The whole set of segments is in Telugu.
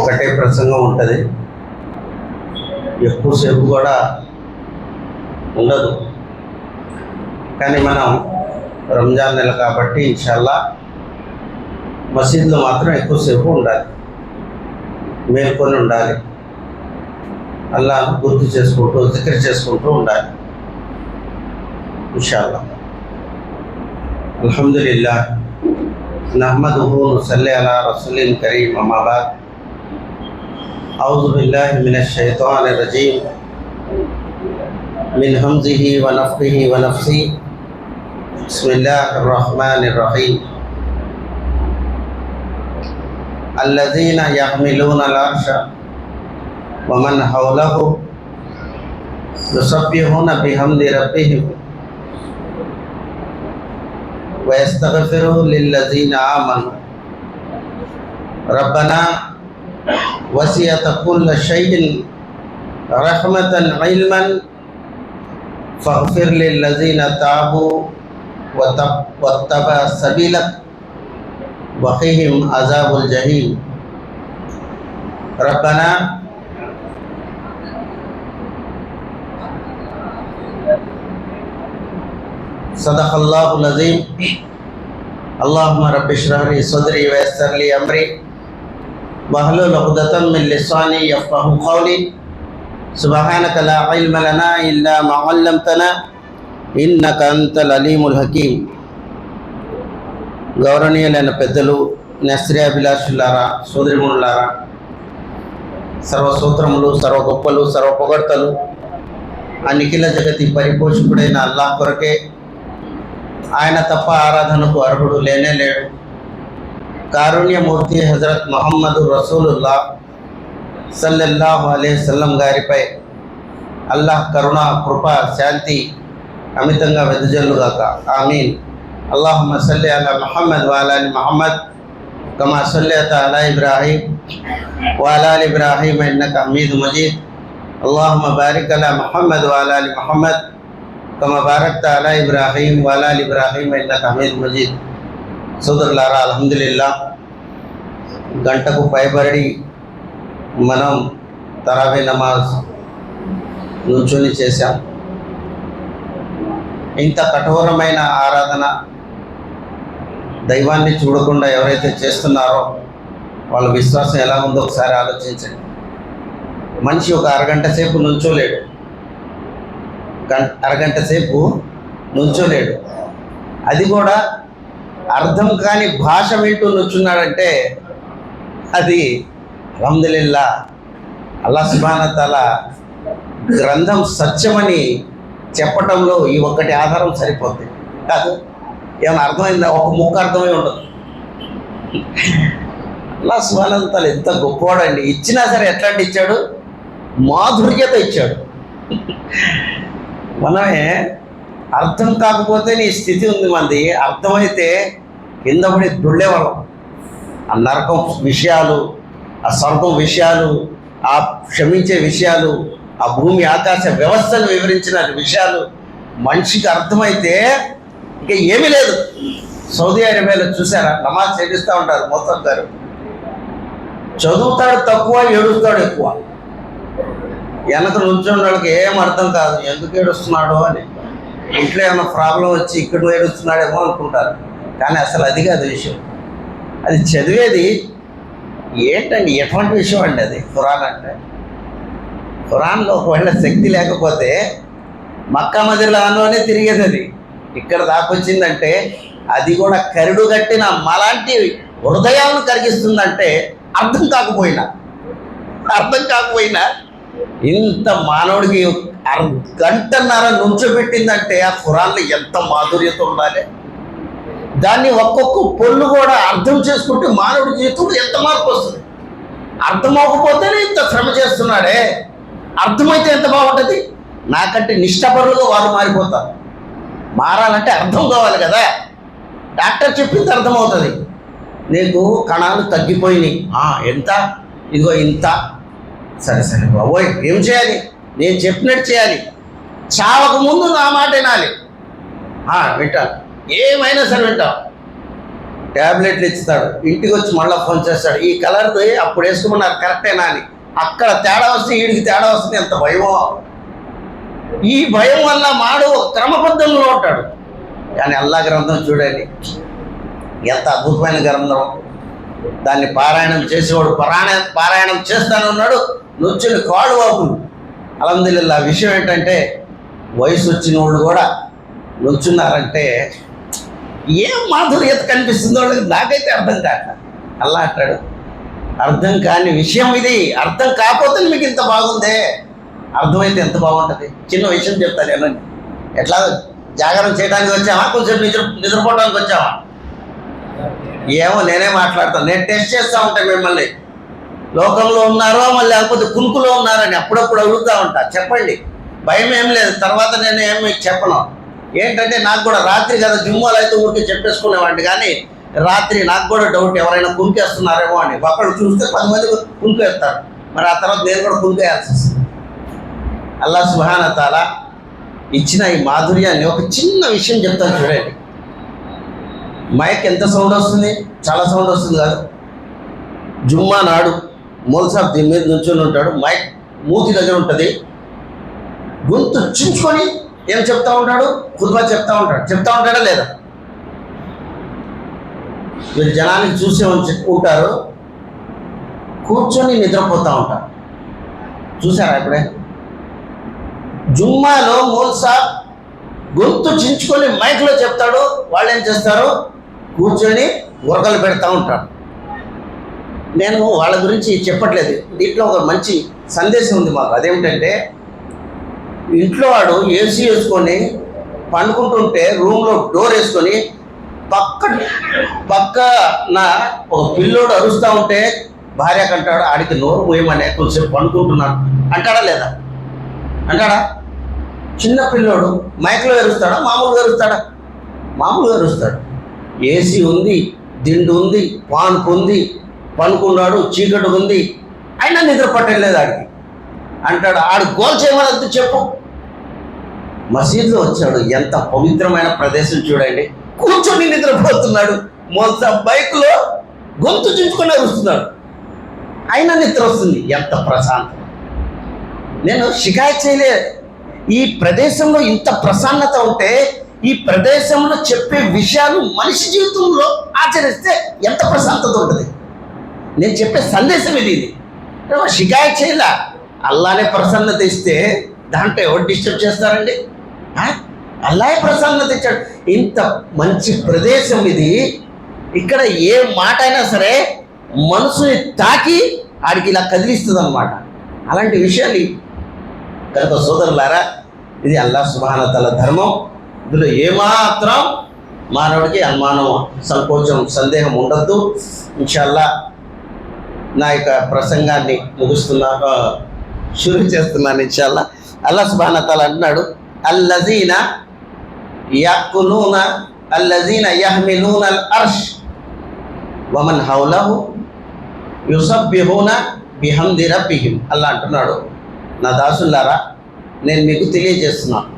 ఒకటే ప్రసంగం ఉంటుంది, ఎక్కువసేపు కూడా ఉండదు. కానీ మనం రంజాన్ నెల కాబట్టి ఇన్షాల్లా మసీద్లో మాత్రం ఎక్కువసేపు ఉండాలి, మేల్కొని ఉండాలి, అల్లాహ్ గుర్తు చేసుకుంటూ జిక్ర్ చేసుకుంటూ ఉండాలి ఇన్షాల్లా. అల్హమ్దులిల్లాహ్ నహ్మదుహు నుసల్లి అలా రసూలిల్ కరీం అమ్మా బాద్. అఊజు బిల్లాహి మినష్ షైతానిర్ రజీమ్ మిన్ హమ్జిహి వ నఫ్ఖిహి వ నఫ్సి. బిస్మిల్లాహిర్ రహ్మానిర్ రహీమ్. అల్లజీన యహ్మిలూనల్ అర్ష వ మన్ హౌలహు యుసబ్బిహూన బిహమ్ది రబ్బిహిం వ యస్తగ్ఫిరూ లిల్లజీన ఆమనూ రబ్బనా వసియత కుల్ల షైఇన్ రహ్మతన్ ఇల్మన్ ఫగ్ఫిర్ లిల్లజీన తాబూ వత్తబా సబీలక్ వఖిహిం అజాబుల్ జహీమ్. రబ్బనా సదఖల్లాహుల్ అజీమ్. అల్లాహుమ్మ రబ్బి ఇష్రహ్ లీ సద్రీ వ యస్సిర్ లీ అమ్రీ వహ్లుల్ ఉఖ్దతం మిన్ లిసానీ యఫ్ఖహూ ఖౌలీ. సుబ్హానక లా ఇల్మ లనా ఇల్లా మా అల్లమ్తనా ఇన్నక అంతల్ అలీముల్ హకీమ్. గౌరవనీయులైన పెద్దలు, నశ్రేయాభిలాషులారా, సోదరిమణులారా, సర్వసూత్రములు, సర్వ గొప్పలు, సర్వ పొగడ్తలు ఆ నిఖిల జగతి పరిపోషకుడైన అల్లాహ్ కొరకే. ఆయన తప్ప ఆరాధనకు అర్హుడు లేనే లేడు. కారుణ్యమూర్తి హజరత్ ముహమ్మదు రసూలుల్లాహ్ సల్లల్లాహు అలైహి వసల్లం గారిపై అల్లాహ్ కరుణ, కృప, శాంతి అమితంగా వెదజల్లుగాక. ఆమీన్. అల్లాహుమ్మ సల్లి అలా ముహమ్మద్ వ అలా ఆలి ముహమ్మద్ కమా సల్లైత అలా ఇబ్రాహీం వ అలా ఆలి ఇబ్రాహీం ఇన్నక హమీదుమ్ మజీద్. అల్లాహుమ్మ బారిక్ అలా ముహమ్మద్ వ అలా ఆలి ముహమ్మద్ కమా బారక్త అలా ఇబ్రాహీం వ అలా ఆలి ఇబ్రాహీం ఇన్నక హమీదుమ్ మజీద్. సోదరులారా, అల్హమ్దులిల్లాహ్, గంటకు పైబడి మనం తరావీ నమాజ్ నుంచుని చేశాం. ఇంత కఠోరమైన ఆరాధన దైవాన్ని చూడకుండా ఎవరైతే చేస్తున్నారో వాళ్ళ విశ్వాసం ఎలా ఉందో ఒకసారి ఆలోచించండి. మనిషి ఒక అరగంట సేపు నుంచోలేడు, అరగంట సేపు నుంచోలేడు. అది కూడా అర్థం కాని భాష వింటూ నుంచున్నాడంటే అది అల్హమ్దులిల్లాహ్ అల్లాహ్ సుబ్హానహు వ తఆలా గ్రంథం సత్యమని చెప్పటంలో ఈ ఒక్కటి ఆధారం సరిపోతుంది. కాదు, ఏమైనా అర్థమైందా? ఒక ముక్క అర్థమై ఉండదు. అల్లాహ్ సుబ్హానహు వ తఆలా ఎంత గొప్పవాడండి. ఇచ్చినా సరే ఎట్లాంటి ఇచ్చాడు? మాధుర్యత ఇచ్చాడు. మనమే అర్థం కాకపోతే నీ స్థితి ఉంది మంది, అర్థమైతే కింద పడి దొళ్ళేవాళ్ళం. ఆ నరకం విషయాలు, ఆ స్వర్గం విషయాలు, ఆ క్షమించే విషయాలు, ఆ భూమి ఆకాశ వ్యవస్థను వివరించిన విషయాలు మనిషికి అర్థమైతే ఇక ఏమీ లేదు. సౌదీ అరేబియాలో చూసారా, నమాజ్ చేపిస్తూ ఉంటారు మొత్తం గారు. చదువుతాడు తక్కువ, ఏడుస్తాడు ఎక్కువ. వెనక నుంచున్న వాళ్ళకి ఏం అర్థం కాదు, ఎందుకు ఏడుస్తున్నాడు అని. ఇంట్లో ఏమైనా ప్రాబ్లం వచ్చి ఇక్కడ ఏడుస్తున్నాడేమో అనుకుంటారు. కానీ అసలు అది కాదు విషయం. అది చదివేది ఏంటండి, ఎటువంటి విషయం అండి అది ఖురాన్ అంటే. ఖురాన్లో ఒకవేళ శక్తి లేకపోతే మక్కా మదీనాలోనే తిరిగేది. అది ఇక్కడ దాకొచ్చిందంటే అది కూడా కరుడు కట్టిన మాలాంటి హృదయాలను కరిగిస్తుందంటే అర్థం కాకపోయినా ఇంత మానవుడికి గంటన్నర నుంచోబెట్టిందంటే ఆ ఖురాన్లో ఎంత మాధుర్యత ఉండాలి. దాన్ని ఒక్కొక్క పొల్లు కూడా అర్థం చేసుకుంటే మానవుడి జీవితంలో ఎంత మార్పు వస్తుంది. అర్థం అవ్వకపోతేనే ఇంత శ్రమ చేస్తున్నాడే, అర్థమైతే ఎంత బాగుంటుంది. నాకంటే నిష్ఠపరులుగా వారు మారిపోతారు. మారాలంటే అర్థం కావాలి కదా. డాక్టర్ చెప్పింది అర్థమవుతుంది. నీకు కణాలు తగ్గిపోయినాయి, ఎంత, ఇదిగో ఇంత, సరే సరే బాబోయ్ ఏం చేయాలి, నేను చెప్పినట్టు చేయాలి, చావక ముందు నా మాట వినాలి. వింటాను, ఏమైనా సరే వింటాం. ట్యాబ్లెట్లు ఇస్తాడు, ఇంటికి వచ్చి మళ్ళీ ఫోన్ చేస్తాడు, ఈ కలర్ది అప్పుడు వేసుకోమన్నారు కరెక్టేనా అని. అక్కడ తేడా వస్తే వీడికి తేడా వస్తుంది. ఎంత భయమో! ఈ భయం వల్ల మాడు క్రమబద్ధంలో ఉంటాడు. కానీ అల్లా గ్రంథం చూడండి, ఎంత అద్భుతమైన గ్రంథం. దాన్ని పారాయణం చేసేవాడు పారాయణం చేస్తానన్నాడు, నొచ్చిన కాడు వాపులు. అల్హమ్దులిల్లాహ్. విషయం ఏంటంటే వయసు వచ్చిన వాళ్ళు కూడా నొచ్చున్నారంటే ఏం మాధుర్యత కనిపిస్తుందో నాకైతే అర్థం కాక. అల్లా అంటాడు, అర్థం కాని విషయం ఇది. అర్థం కాకపోతే మీకు ఇంత బాగుందే, అర్థమైతే ఎంత బాగుంటుంది. చిన్న విషయం చెప్తాను ఏనండి. ఎట్లా జాగరణ చేయడానికి వచ్చామా, కొంచెం నిద్రపోవడానికి వచ్చామా? ఏమో నేనే మాట్లాడతాను, నేను టెస్ట్ చేస్తూ ఉంటాను మిమ్మల్ని. లోకంలో ఉన్నారో మళ్ళీ లేకపోతే కునుకులో ఉన్నారని అప్పుడప్పుడు అడుగుతూ ఉంటా. చెప్పండి, భయం ఏం లేదు. తర్వాత నేను ఏమి చెప్పను. ఏంటంటే నాకు కూడా రాత్రి కదా, జుమ్మాలు అయితే ఊరికి చెప్పేసుకునేవాడిని. కానీ రాత్రి నాకు కూడా డౌట్, ఎవరైనా కునికేస్తున్నారేమో అని. ఒకళ్ళు చూస్తే 10 మంది కునికేస్తారు. మరి ఆ తర్వాత నేను కూడా కునికేయాల్సి వస్తుంది. అల్లాహ్ సుబ్హానహు వ తఆలా ఇచ్చిన ఈ మాధుర్యాన్ని ఒక చిన్న విషయం చెప్తాను చూడండి. మైక్ ఎంత సౌండ్ వస్తుంది? చాలా సౌండ్ వస్తుంది కాదు. జుమ్మా నాడు మౌల్సాబ్ దీని మీద నుంచొని ఉంటాడు, మైక్ మూతి దగ్గర ఉంటుంది. గొంతు చించుకొని ఏం చెప్తా ఉంటాడు? ఖుత్బా చెప్తా ఉంటాడా లేదా? మీరు జనానికి చూసేమని చెప్పుకుంటారు, కూర్చొని నిద్రపోతూ ఉంటారు. చూసారా ఇప్పుడే? జుమ్మాలో మౌల్సాబ్ గొంతు చించుకొని మైక్లో చెప్తాడు, వాళ్ళు ఏం చేస్తారు? కూర్చొని ఉరకలు పెడతా ఉంటారు. నేను వాళ్ళ గురించి చెప్పట్లేదు, దీంట్లో ఒక మంచి సందేశం ఉంది మాకు. అదేమిటంటే, ఇంట్లో వాడు ఏసీ వేసుకొని పండుకుంటుంటే రూమ్లో డోర్ వేసుకొని పక్కన ఒక పిల్లోడు అరుస్తూ ఉంటే భార్య కంటాడు, ఆడికి నోరు పోయమనే కొంచెంసేపు పండుకుంటున్నాడు అంటాడా లేదా? అంటాడా? చిన్న పిల్లోడు మైక్లో ఎరుస్తాడా? మామూలుగా ఎరుస్తాడా? మామూలుగా ఎరుస్తాడు. ఏసీ ఉంది, దిండు ఉంది, పాన్పు ఉంది, పనుకున్నాడు, చీకటి ఉంది, అయినా నిద్ర పట్టలేదు ఆడికి అంటాడు. ఆడు గోల్ చేయమనద్దు చెప్పు. మసీదులో వచ్చాడు, ఎంత పవిత్రమైన ప్రదేశం చూడండి, కూర్చొని నిద్రపోతున్నాడు. మౌల్సాబ్ బైక్లో గొంతు చించుకొని అరుస్తున్నాడు, అయినా నిద్ర వస్తుంది. ఎంత ప్రశాంతం! నేను షికాయత్ చేయలే. ఈ ప్రదేశంలో ఇంత ప్రసన్నత ఉంటే, ఈ ప్రదేశంలో చెప్పే విషయాలు మనిషి జీవితంలో ఆచరిస్తే ఎంత ప్రశాంతత ఉంటుంది. నేను చెప్పే సందేశం ఇది. షికాయత్ చేయలే. అల్లానే ప్రసన్నత ఇస్తే దాంట్లో ఎవరు డిస్టర్బ్ చేస్తారండి? అల్లాహే ప్రసన్నత ఇచ్చాడు. ఇంత మంచి ప్రదేశం ఇది. ఇక్కడ ఏ మాట అయినా సరే మనసుని తాకి ఆడికి ఇలా కదిలిస్తుంది అన్నమాట. అలాంటి విషయాలు కనుక సోదరులారా, ఇది అల్లాహ్ సుబ్హానహు వ తఆలా ధర్మం. ఇందులో ఏమాత్రం మానవుడికి అనుమానం, సంకోచం, సందేహం ఉండద్దు. ఇన్షాల్లా నా యొక్క ప్రసంగాన్ని షురూ చేస్తున్నాను. ఇన్షాల్లా అల్లాహ్ సుబ్హానహు వ తఆలా అంటున్నాడు, అల్లజీన యహ్మిలూన అల్ అర్ష్ వమన్ హౌలహు యుసబ్బిహూన బిహమ్ది రబ్బిహిమ్. అల్లా అంటున్నాడు, నా దాసులారా, నేను మీకు తెలియజేస్తున్నాను.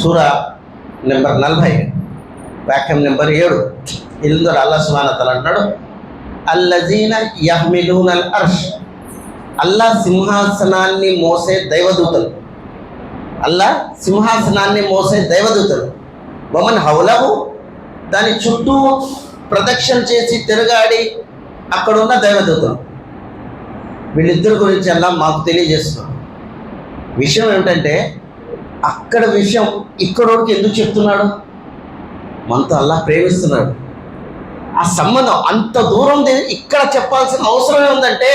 సూరా నెంబర్ 40 వాక్యం నెంబర్ 7 ఇందులో అల్లాహ్ సుబ్హానహు వ తఆలా అంటున్నాడు, అల్లజీన యహ్మిలూన అల్ అర్ష్. అల్లా సింహాసనాన్ని మోసే దైవదూతలు. అల్లా సింహాసనాన్ని మోసే దైవదూతలు. వమన్ హౌలహు, దాని చుట్టూ ప్రదక్షిణ చేసి తిరగాడి అక్కడున్న దైవదూతలు. వీళ్ళిద్దరి గురించి అల్లా మాకు తెలియజేస్తున్నాడు. విషయం ఏమిటంటే, అక్కడ విషయం ఇక్కడోడికి ఎందుకు చెప్తున్నాడు? మనతో అల్లా ప్రేమిస్తున్నాడు. ఆ సంబంధం అంత దూరం ఇక్కడ చెప్పాల్సిన అవసరమే ఉందంటే,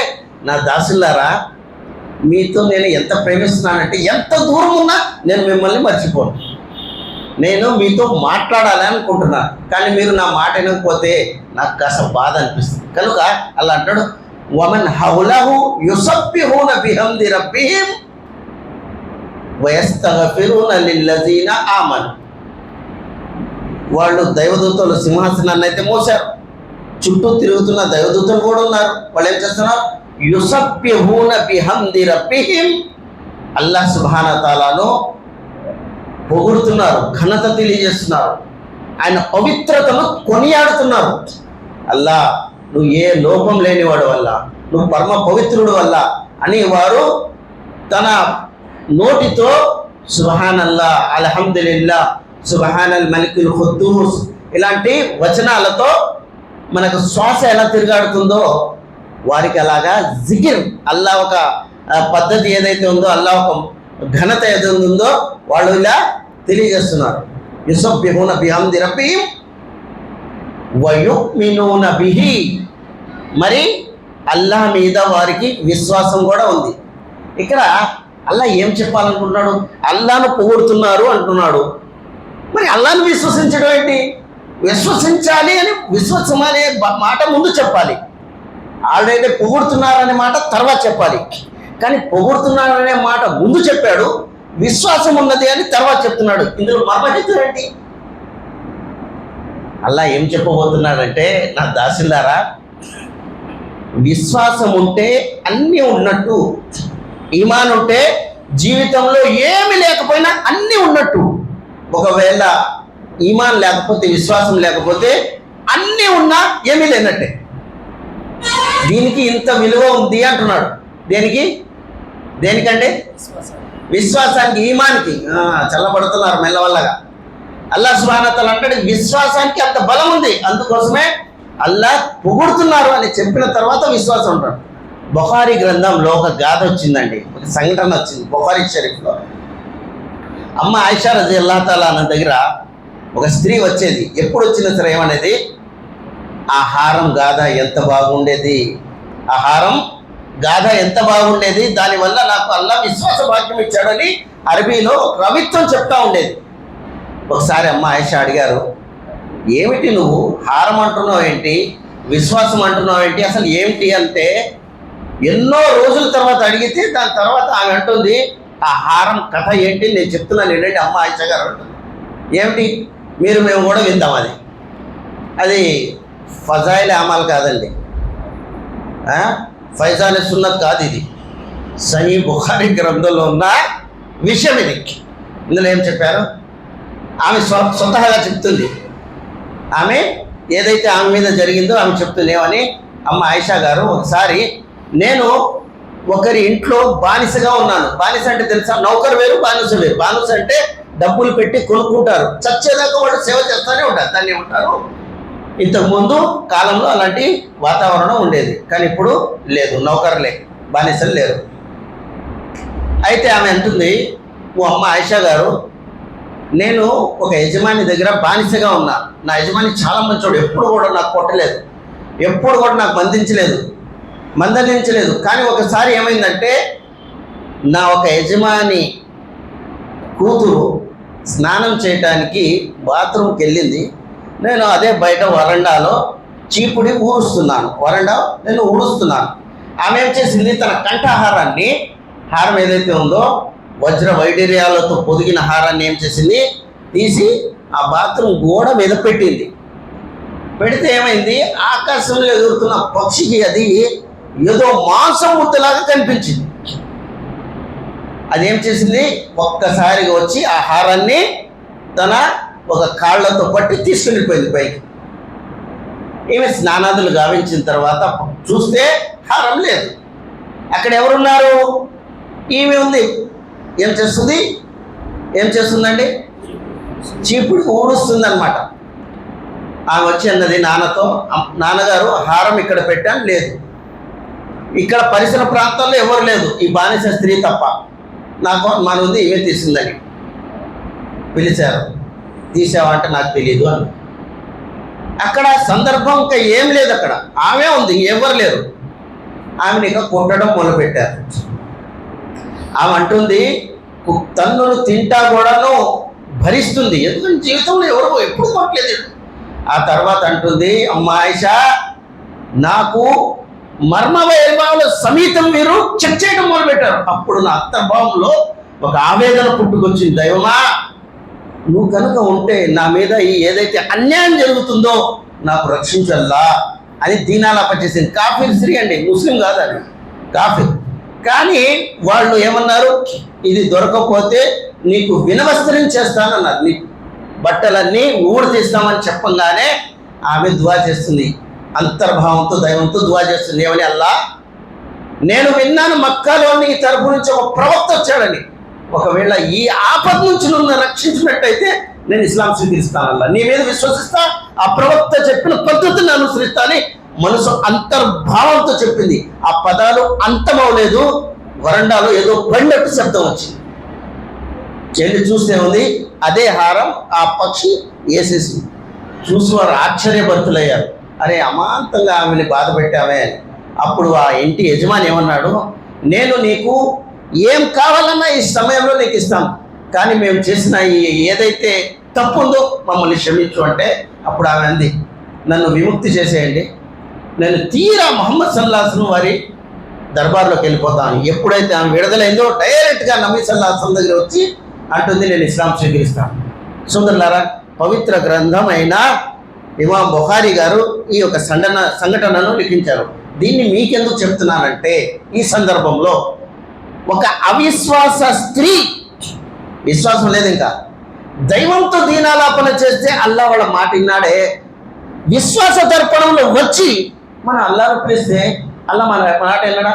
నా దాసులారా, మీతో నేను ఎంత ప్రేమిస్తున్నానంటే, ఎంత దూరం ఉన్నా నేను మిమ్మల్ని మర్చిపోను. నేను మీతో మాట్లాడాలి అనుకుంటున్నాను, కానీ మీరు నా మాట వినకపోతే నాకు కాస్త బాధ అనిపిస్తుంది. కనుక అలా అంటాడు, వమన్ హౌలహు యుసబ్బిహూన బిహమ్ది రబ్బిహిమ్ వయస్తగఫిరూన లిల్లజీన ఆమను. వాళ్ళు దైవదూతలు సింహాసనాన్ని అయితే మోసారు, చుట్టూ తిరుగుతున్న దైవదూతలు కూడా ఉన్నారు. వాళ్ళు ఏం చేస్తున్నారు? యుసబ్బిహూన బిహమ్ది రబ్బిహిమ్, అల్లాహ్ సుబ్హానహు వ తఆలాను పొగుడుతున్నారు, ఘనత తెలియజేస్తున్నారు, ఆయన పవిత్రతను కొనియాడుతున్నారు. అల్లా నువ్వు ఏ లోపం లేనివాడు వల్ల, నువ్వు పరమ పవిత్రుడు వల్ల అని వారు తన నోటితో సుబ్హానల్లా, అల్హమ్దులిల్లా, సుబ్హానల్ మలికుల్ ఖుద్దూస్ ఇలాంటి వచనాలతో మనకు శ్వాస ఎలా తిరుగాడుతుందో వారికి అలాగా జికిర్, అల్లా ఒక పద్ధతి ఏదైతే ఉందో, అల్లా ఒక ఘనత ఏదైతే ఉందో వాళ్ళు ఇలా తెలియజేస్తున్నారు. యుసబ్బిహూన బిహమ్ది రబ్బిహిం వయుమినూన బిహి. మరి అల్లాహ్ మీద వారికి విశ్వాసం కూడా ఉంది. ఇక్కడ అల్లాహ్ ఏం చెప్పాలనుకుంటున్నాడు? అల్లాహ్ను పొగుడుతున్నారు అంటున్నాడు. మరి అల్లాహ్ను విశ్వసించడం ఏంటి? విశ్వసించాలి అని విశ్వాసం అనే మాట ముందు చెప్పాలి. ఆల్రెడీ పొగుడుతున్నారనే మాట తర్వాత చెప్పాలి. కానీ పొగుడుతున్నారనే మాట ముందు చెప్పాడు, విశ్వాసం ఉన్నది అని తర్వాత చెప్తున్నాడు. ఇందులో మర్మహితం ఏంటి? అల్లా ఏం చెప్పబోతున్నాడంటే, నా దాసిల్లారా, విశ్వాసం ఉంటే అన్నీ ఉన్నట్టు, ఈమాన్ ఉంటే జీవితంలో ఏమి లేకపోయినా అన్నీ ఉన్నట్టు. ఒకవేళ ఈమాన్ లేకపోతే, విశ్వాసం లేకపోతే అన్నీ ఉన్నా ఏమీ లేనట్టే. దీనికి ఇంత విలువ ఉంది అంటున్నాడు. దేనికంటే విశ్వాసానికి, ఈమానికి. చల్లబడుతున్నారు మెల్లవల్లగా. అల్లాహ్ సుబ్హానహు వ తఆలా అంటాడు విశ్వాసానికి అంత బలం ఉంది, అందుకోసమే అల్లాహ్ పొగుడుతున్నారు అని చెప్పిన తర్వాత విశ్వాసం ఉంటాడు. బుఖారీ గ్రంథంలో ఒక గాథ వచ్చిందండి, ఒక సంఘటన వచ్చింది బుఖారీ షరీఫ్లో. అమ్మ ఆయిషా రజియల్లాహు తఆలా అన్న దగ్గర ఒక స్త్రీ వచ్చేది. ఎప్పుడు వచ్చినా సరే ఏమనేది, ఆహారం గాథ ఎంత బాగుండేది, ఆహారం గాథ ఎంత బాగుండేది, దానివల్ల నాకు అల్లాహ్ విశ్వాస భాగ్యం ఇచ్చాడని అరబీలో కవిత్వం చెప్తా ఉండేది. ఒకసారి అమ్మ ఆయిషా అడిగారు, ఏమిటి నువ్వు హారం అంటున్నావు ఏంటి, విశ్వాసం అంటున్నావు ఏంటి, అసలు ఏమిటి అంటే, ఎన్నో రోజుల తర్వాత అడిగితే దాని తర్వాత ఆమె అంటుంది, ఆ హారం కథ ఏంటి నేను చెప్తున్నాను ఏంటంటే అమ్మ ఆయిషా గారు అంటుంది. ఏమిటి, మేము కూడా విందాం. అది ఫజాయిల్ అమల్ కాదండి, ఫైజానే సున్నత్ కాదు, ఇది సహీ బుఖారీ గ్రంథంలో ఉన్న విషయం ఇది. ఇందులో ఏం చెప్పారు, ఆమె స్వతహాగా చెప్తుంది. ఆమె ఏదైతే ఆమె మీద జరిగిందో ఆమె చెప్తుంది. ఏమని, అమ్మ ఆయిషా గారు, ఒకసారి నేను ఒకరి ఇంట్లో బానిసగా ఉన్నాను. బానిస అంటే తెలుసా, నౌకరు వేరు, బానిస వేరు. బానిస అంటే డబ్బులు పెట్టి కొనుక్కుంటారు, చచ్చేదాకా వాళ్ళు సేవ చేస్తూనే ఉంటారు, దాన్ని ఉంటారు. ఇంతకుముందు కాలంలో అలాంటి వాతావరణం ఉండేది, కానీ ఇప్పుడు లేదు, నౌకర్లే, బానిసలు లేరు. అయితే ఆమె అంటుంది, ఓ అమ్మ ఆయిషా గారు, నేను ఒక యజమాని దగ్గర బానిసగా ఉన్నా. నా యజమాని చాలా మంచోడు, ఎప్పుడు కూడా నాకు కొట్టలేదు, ఎప్పుడు కూడా నాకు మందలించలేదు. కానీ ఒకసారి ఏమైందంటే, నా ఒక యజమాని కూతురు స్నానం చేయడానికి బాత్రూమ్కి వెళ్ళింది. నేను అదే బయట వరండాలో చీపుడి నేను ఊడుస్తున్నాను. ఆమె ఏం చేసింది, తన కంఠాహారాన్ని, హారం ఏదైతే ఉందో వజ్ర వైడూర్యాలతో పొదిగిన హారాన్ని ఏం చేసింది, తీసి ఆ బాత్రూమ్ గోడ మీద పెట్టింది. పెడితే ఏమైంది, ఆకాశంలో ఎగురుతున్న పక్షికి అది ఏదో మాంసం ముద్దలాగా కనిపించింది. అదేం చేసింది, ఒక్కసారిగా వచ్చి ఆ హారాన్ని తన ఒక కాళ్ళతో పట్టి తీసుకెళ్ళిపోయింది పైకి. ఈమె స్నానాదులు గావించిన తర్వాత చూస్తే హారం లేదు. అక్కడ ఎవరున్నారు, ఈమె ఉంది. ఏం చేస్తుందండి, చీపుడు ఊడుస్తుంది అనమాట. ఆమె వచ్చి అన్నది నాన్నతో, నాన్నగారు హారం ఇక్కడ పెట్టాను, లేదు, ఇక్కడ పరిసర ప్రాంతాల్లో ఎవరు లేదు, ఈ బానిస స్త్రీ తప్ప, నాకు మన ఉంది, ఈమె తీసిందని. పిలిచారు, తీసావంటే నాకు తెలియదు అని. అక్కడ సందర్భం ఇంకా ఏం లేదు, అక్కడ ఆమె ఉంది, ఎవరు లేరు. ఆమెను ఇక కొట్టడం మొదలుపెట్టారు. ఆమె అంటుంది, తన్నులు తింటా కూడాను భరిస్తుంది, ఎందుకంటే జీవితంలో ఎవరు ఎప్పుడు కొట్టలేదు. ఆ తర్వాత అంటుంది, అమ్మ ఆయిషా, నాకు మర్మవైభవాల సమేతం మీరు చెక్ చేయడం మొదలుపెట్టారు. అప్పుడు నా అంతర్భావంలో ఒక ఆవేదన పుట్టుకొచ్చింది, దైవమా, నువ్వు కనుక ఉంటే నా మీద ఈ ఏదైతే అన్యాయం జరుగుతుందో నాకు రక్షించల్లా అని దీనాలాప చేసింది. కాఫీర్ స్త్రీ అండి, ముస్లిం కాదు, అది కాఫీర్. కానీ వాళ్ళు ఏమన్నారు, ఇది దొరకకపోతే నీకు వినవస్త్రం చేస్తానన్నారు, నీ బట్టలన్నీ ఊడి తీస్తామని చెప్పంగానే ఆమె దువా చేస్తుంది, అంతర్భావంతో దైవంతో దువా చేస్తుంది. ఏమని? అల్లా, నేను విన్నాను మక్కాలో నీ తరపు నుంచి ఒక ప్రవక్త వచ్చాడని. ఒకవేళ ఈ ఆపద నుంచి నన్ను రక్షించినట్టయితే నేను ఇస్లాం స్వీకరిస్తానల్లా, నీ మీద విశ్వసిస్తా, ఆ ప్రవక్త చెప్పిన పద్ధతిని అనుసరిస్తా అని మనసు అంతర్భావంతో చెప్పింది. ఆ పదాలు అంతమవలేదు, వరండాలో ఏదో పడినట్టు శబ్దం వచ్చింది. చెల్లి చూస్తే ఉంది అదే హారం ఆ పక్షి వేసేసి. చూసి వారు ఆశ్చర్యభరితులయ్యారు. అరే, అమాంతంగా ఆమెని బాధ పెట్టామే అని. అప్పుడు ఆ ఇంటి యజమాని ఏమన్నాడు, నేను నీకు ఏం కావాలన్నా ఈ సమయంలో నీకు ఇస్తాను, కానీ మేము చేసిన ఏదైతే తప్పు ఉందో మమ్మల్ని క్షమించు అంటే, అప్పుడు ఆమె అంది, నన్ను విముక్తి చేసేయండి, నేను తీరా ముహమ్మద్ సల్లల్లాహు అలైహి వసల్లం వారి దర్బార్లోకి వెళ్ళిపోతాను. ఎప్పుడైతే ఆమె విడుదలైందో డైరెక్ట్గా నబీ సల్లల్లాహు అలైహి వసల్లం దగ్గర వచ్చి అంటుంది, నేను ఇస్లాం స్వీకరిస్తాను. సోదరులారా, పవిత్ర గ్రంథం అయిన ఇమాం బుఖారీ గారు ఈ యొక్క సంఘటనను లిఖించారు. దీన్ని మీకెందుకు చెప్తున్నానంటే, ఈ సందర్భంలో ఒక అవిశ్వాస స్త్రీ, విశ్వాసం లేదు ఇంకా, దైవంతో దీనాలాపన చేస్తే అల్లా వాళ్ళ మాట విన్నాడే, విశ్వాస దర్పణంలో వచ్చి మన అల్లాను పిలిస్తే అల్లా మన మాట విన్నాడా?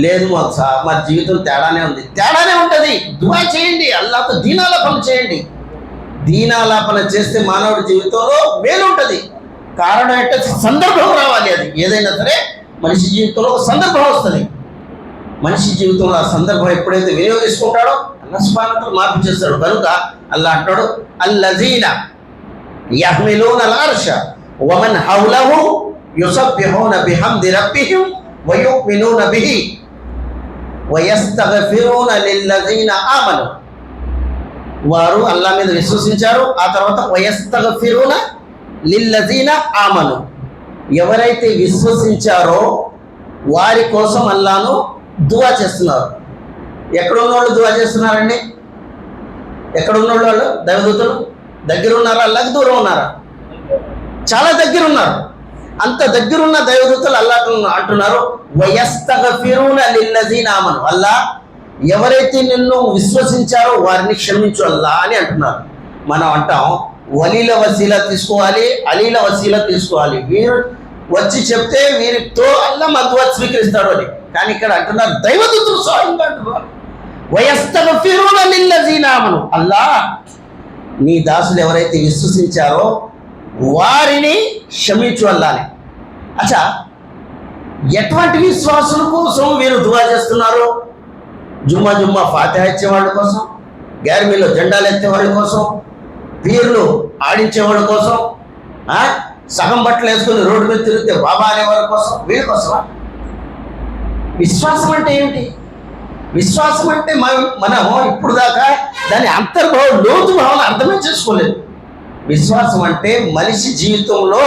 లేదు మా జీవితం తేడానే ఉంది. తేడానే ఉంటుంది. దువా చేయండి, అల్లాతో దీనాలాపన చేయండి. దీనాలాపన చేస్తే మానవుడి జీవితంలో మేలు ఉంటుంది. కారణం అంటే సందర్భం రావాలి. అది ఏదైనా సరే మనిషి జీవితంలో ఒక సందర్భం వస్తుంది. మనిషి జీవితంలో ఆ సందర్భం ఎప్పుడైతే వినియోగించుకుంటాడో అల్లాహ్ సుబ్హానహు వ తఆలా మార్పు చేస్తాడు. కనుక అల్లాహ్ అంటాడు, అల్లజీన యహ్మిలూనల్ అర్ష వమన్ హౌలహు యుసబ్బిహూన బిహమ్ది రబ్బిహిం వయుమినూన బిహి వయస్తగ్ఫిరూన లిల్లజీన ఆమను. వారు అల్లాహ్ మీద విశ్వసించారు, ఆ తర్వాత వయస్తగ్ఫిరూన లిల్లజీన ఆమను, ఎవరైతే విశ్వసించారో వారి కోసం అల్లాహ్ను దువా చేస్తున్నారు. ఎక్కడున్నోళ్ళు దువా చేస్తున్నారండి? ఎక్కడున్నోళ్ళు వాళ్ళు? దైవదూతలు దగ్గర ఉన్నారా? అల్లాహ్కి దూరం ఉన్నారా? చాలా దగ్గర ఉన్నారు. అంత దగ్గరున్న దైవదూతలు అల్లాహ్ అంటున్నారు, వయస్తగ్ఫిరూన లిల్లజీన ఆమను, అల్లాహ్ ఎవరైతే నిన్ను విశ్వసించారో వారిని క్షమించు అల్లా అని అంటున్నారు. మనం అంటాం వలీల వసీలా తీసుకోవాలి, అలీల వసీలా తీసుకోవాలి, వీరు వచ్చి చెప్తే వీరితో అల్లా మధ్య స్వీకరిస్తాడు అని. కానీ ఇక్కడ అంటున్నారు దైవదూతలు స్వయంగా అంటున్నారు, వయస్తగ్ఫిరూన లిల్లజీన ఆమను, అల్లా నీ దాసులు ఎవరైతే విశ్వసించారో వారిని క్షమించు అల్లాని. అచ్చా, ఎటువంటి విశ్వాసుల కోసం వీరు దువా చేస్తున్నారు? జుమ్మా ఫాతిహా ఇచ్చేవాళ్ళ కోసం, గ్యార్మీలో జెండాలు ఎత్తేవాళ్ళ కోసం, పీర్లు ఆడించేవాళ్ళ కోసం, సగం బట్టలు వేసుకుని రోడ్డు మీద తిరిగితే బాబా అనేవాళ్ళ కోసం, వీళ్ళ కోసమా? విశ్వాసం అంటే ఏమిటి? విశ్వాసం అంటే మనము ఇప్పుడు దాకా దాని అంతర్భావం, లోతు భావన అర్థమే చేసుకోలేదు. విశ్వాసం అంటే మనిషి జీవితంలో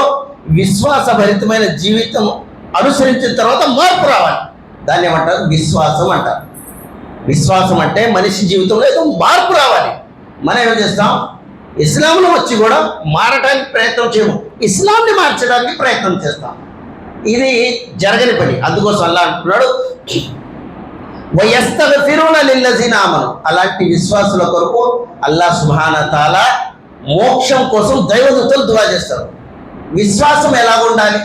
విశ్వాసభరితమైన జీవితం అనుసరించిన తర్వాత మార్పు రావాలి. దాన్ని ఏమంటారు? విశ్వాసం అంటారు. విశ్వాసం అంటే మనిషి జీవితంలో ఏదో మార్పు రావాలి. మనం ఏం చేస్తాం? ఇస్లాంలో వచ్చి కూడా మారటానికి ప్రయత్నం చేయము, ఇస్లాంని మార్చడానికి ప్రయత్నం చేస్తాం. ఇది జరగని పని. అందుకోసం అల్లాహ్ అంటున్నాడు, వయస్తగ్ఫిరూన లిల్లజీన ఆమను, అలాంటి విశ్వాసుల కొరకు అల్లాహ్ సుబ్హానహు వ తఆలా మోక్షం కోసం దైవదూతలు దువా చేస్తారు. విశ్వాసం ఎలాగుండాలి?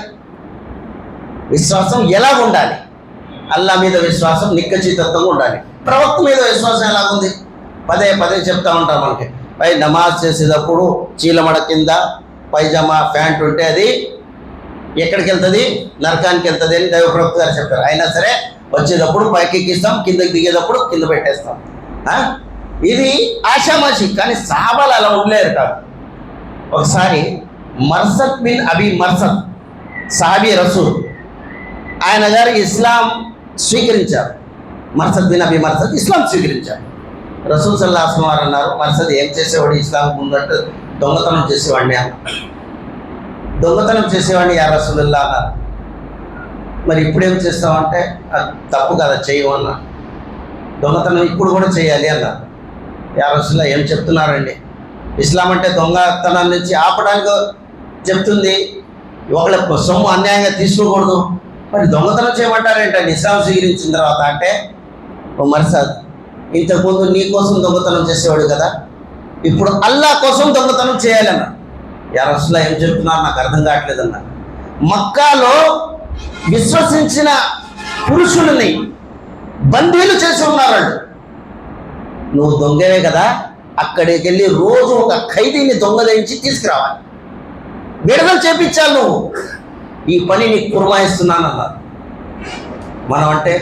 విశ్వాసం ఎలాగుండాలి? అల్లాహ్ మీద విశ్వాసం నిక్కచ్చితత్వంగా ఉండాలి. ప్రవక్త మీద విశ్వాసం ఎలాగుంది? పదే చెప్తా ఉంటాం మనకి. పై నమాజ్ చేసేటప్పుడు చీలమడ కింద పైజామా ప్యాంట్ ఉంటే అది ఎక్కడికి వెళ్తుంది? నరకానికి వెళ్తుంది అని దైవ ప్రవక్త గారు చెప్పారు. అయినా సరే వచ్చేటప్పుడు పైకి ఎక్కిస్తాం, కిందకి దిగేటప్పుడు కింద పెట్టేస్తాం. ఇది ఆషామాషి. కానీ సహాబాలు అలా ఉండలేరు కాదు. ఒకసారి మర్సద్ బిన్ అబీ మర్సద్ సహాబీ రసూల్, ఆయన గారు ఇస్లాం స్వీకరించారు. మర్సద్ బిన్ అబీ మర్సద్ ఇస్లాం స్వీకరించారు. రసూల్ సల్లల్లాహు అలైహి వసల్లం అన్నారు, మర్సద్ ఏం చేసేవాడు ఇస్లాం ముందంటే? దొంగతనం చేసేవాడిని అన్నారు. దొంగతనం చేసేవాడిని యా రసూలుల్లాహ్ అన్నారు. మరి ఇప్పుడేం చేస్తామంటే అది తప్పు కదా, చేయమన్నా. దొంగతనం ఇప్పుడు కూడా చేయాలి అన్నారు. యా రసూలుల్లాహ్ ఏం చెప్తున్నారండి? ఇస్లాం అంటే దొంగతనం నుంచి ఆపడానికి చెప్తుంది, ఒకళ్ళ సొమ్ము అన్యాయంగా తీసుకోకూడదు. మరి దొంగతనం చేయమంటారేంటండి ఇస్లాం స్వీకరించిన తర్వాత అంటే, ఓ మర్సద్, ఇంతకుముందు నీ కోసం దొంగతనం చేసేవాడు కదా, ఇప్పుడు అల్లాహ్ కోసం దొంగతనం చేయాలన్నా. యా రసూలుల్లాహ్ ఏం చెప్తున్నారు నాకు అర్థం కావట్లేదన్నా. మక్కాలో విశ్వసించిన పురుషులని బందీలు చేసి ఉన్నారు వాళ్ళు. నువ్వు దొంగవే కదా, అక్కడికి వెళ్ళి రోజు ఒక ఖైదీని దొంగలించి తీసుకురావాలి, విడుదల చేపించాలి, నువ్వు ఈ పని నీకు పురమాయిస్తున్నానన్నారు. మనం అంటే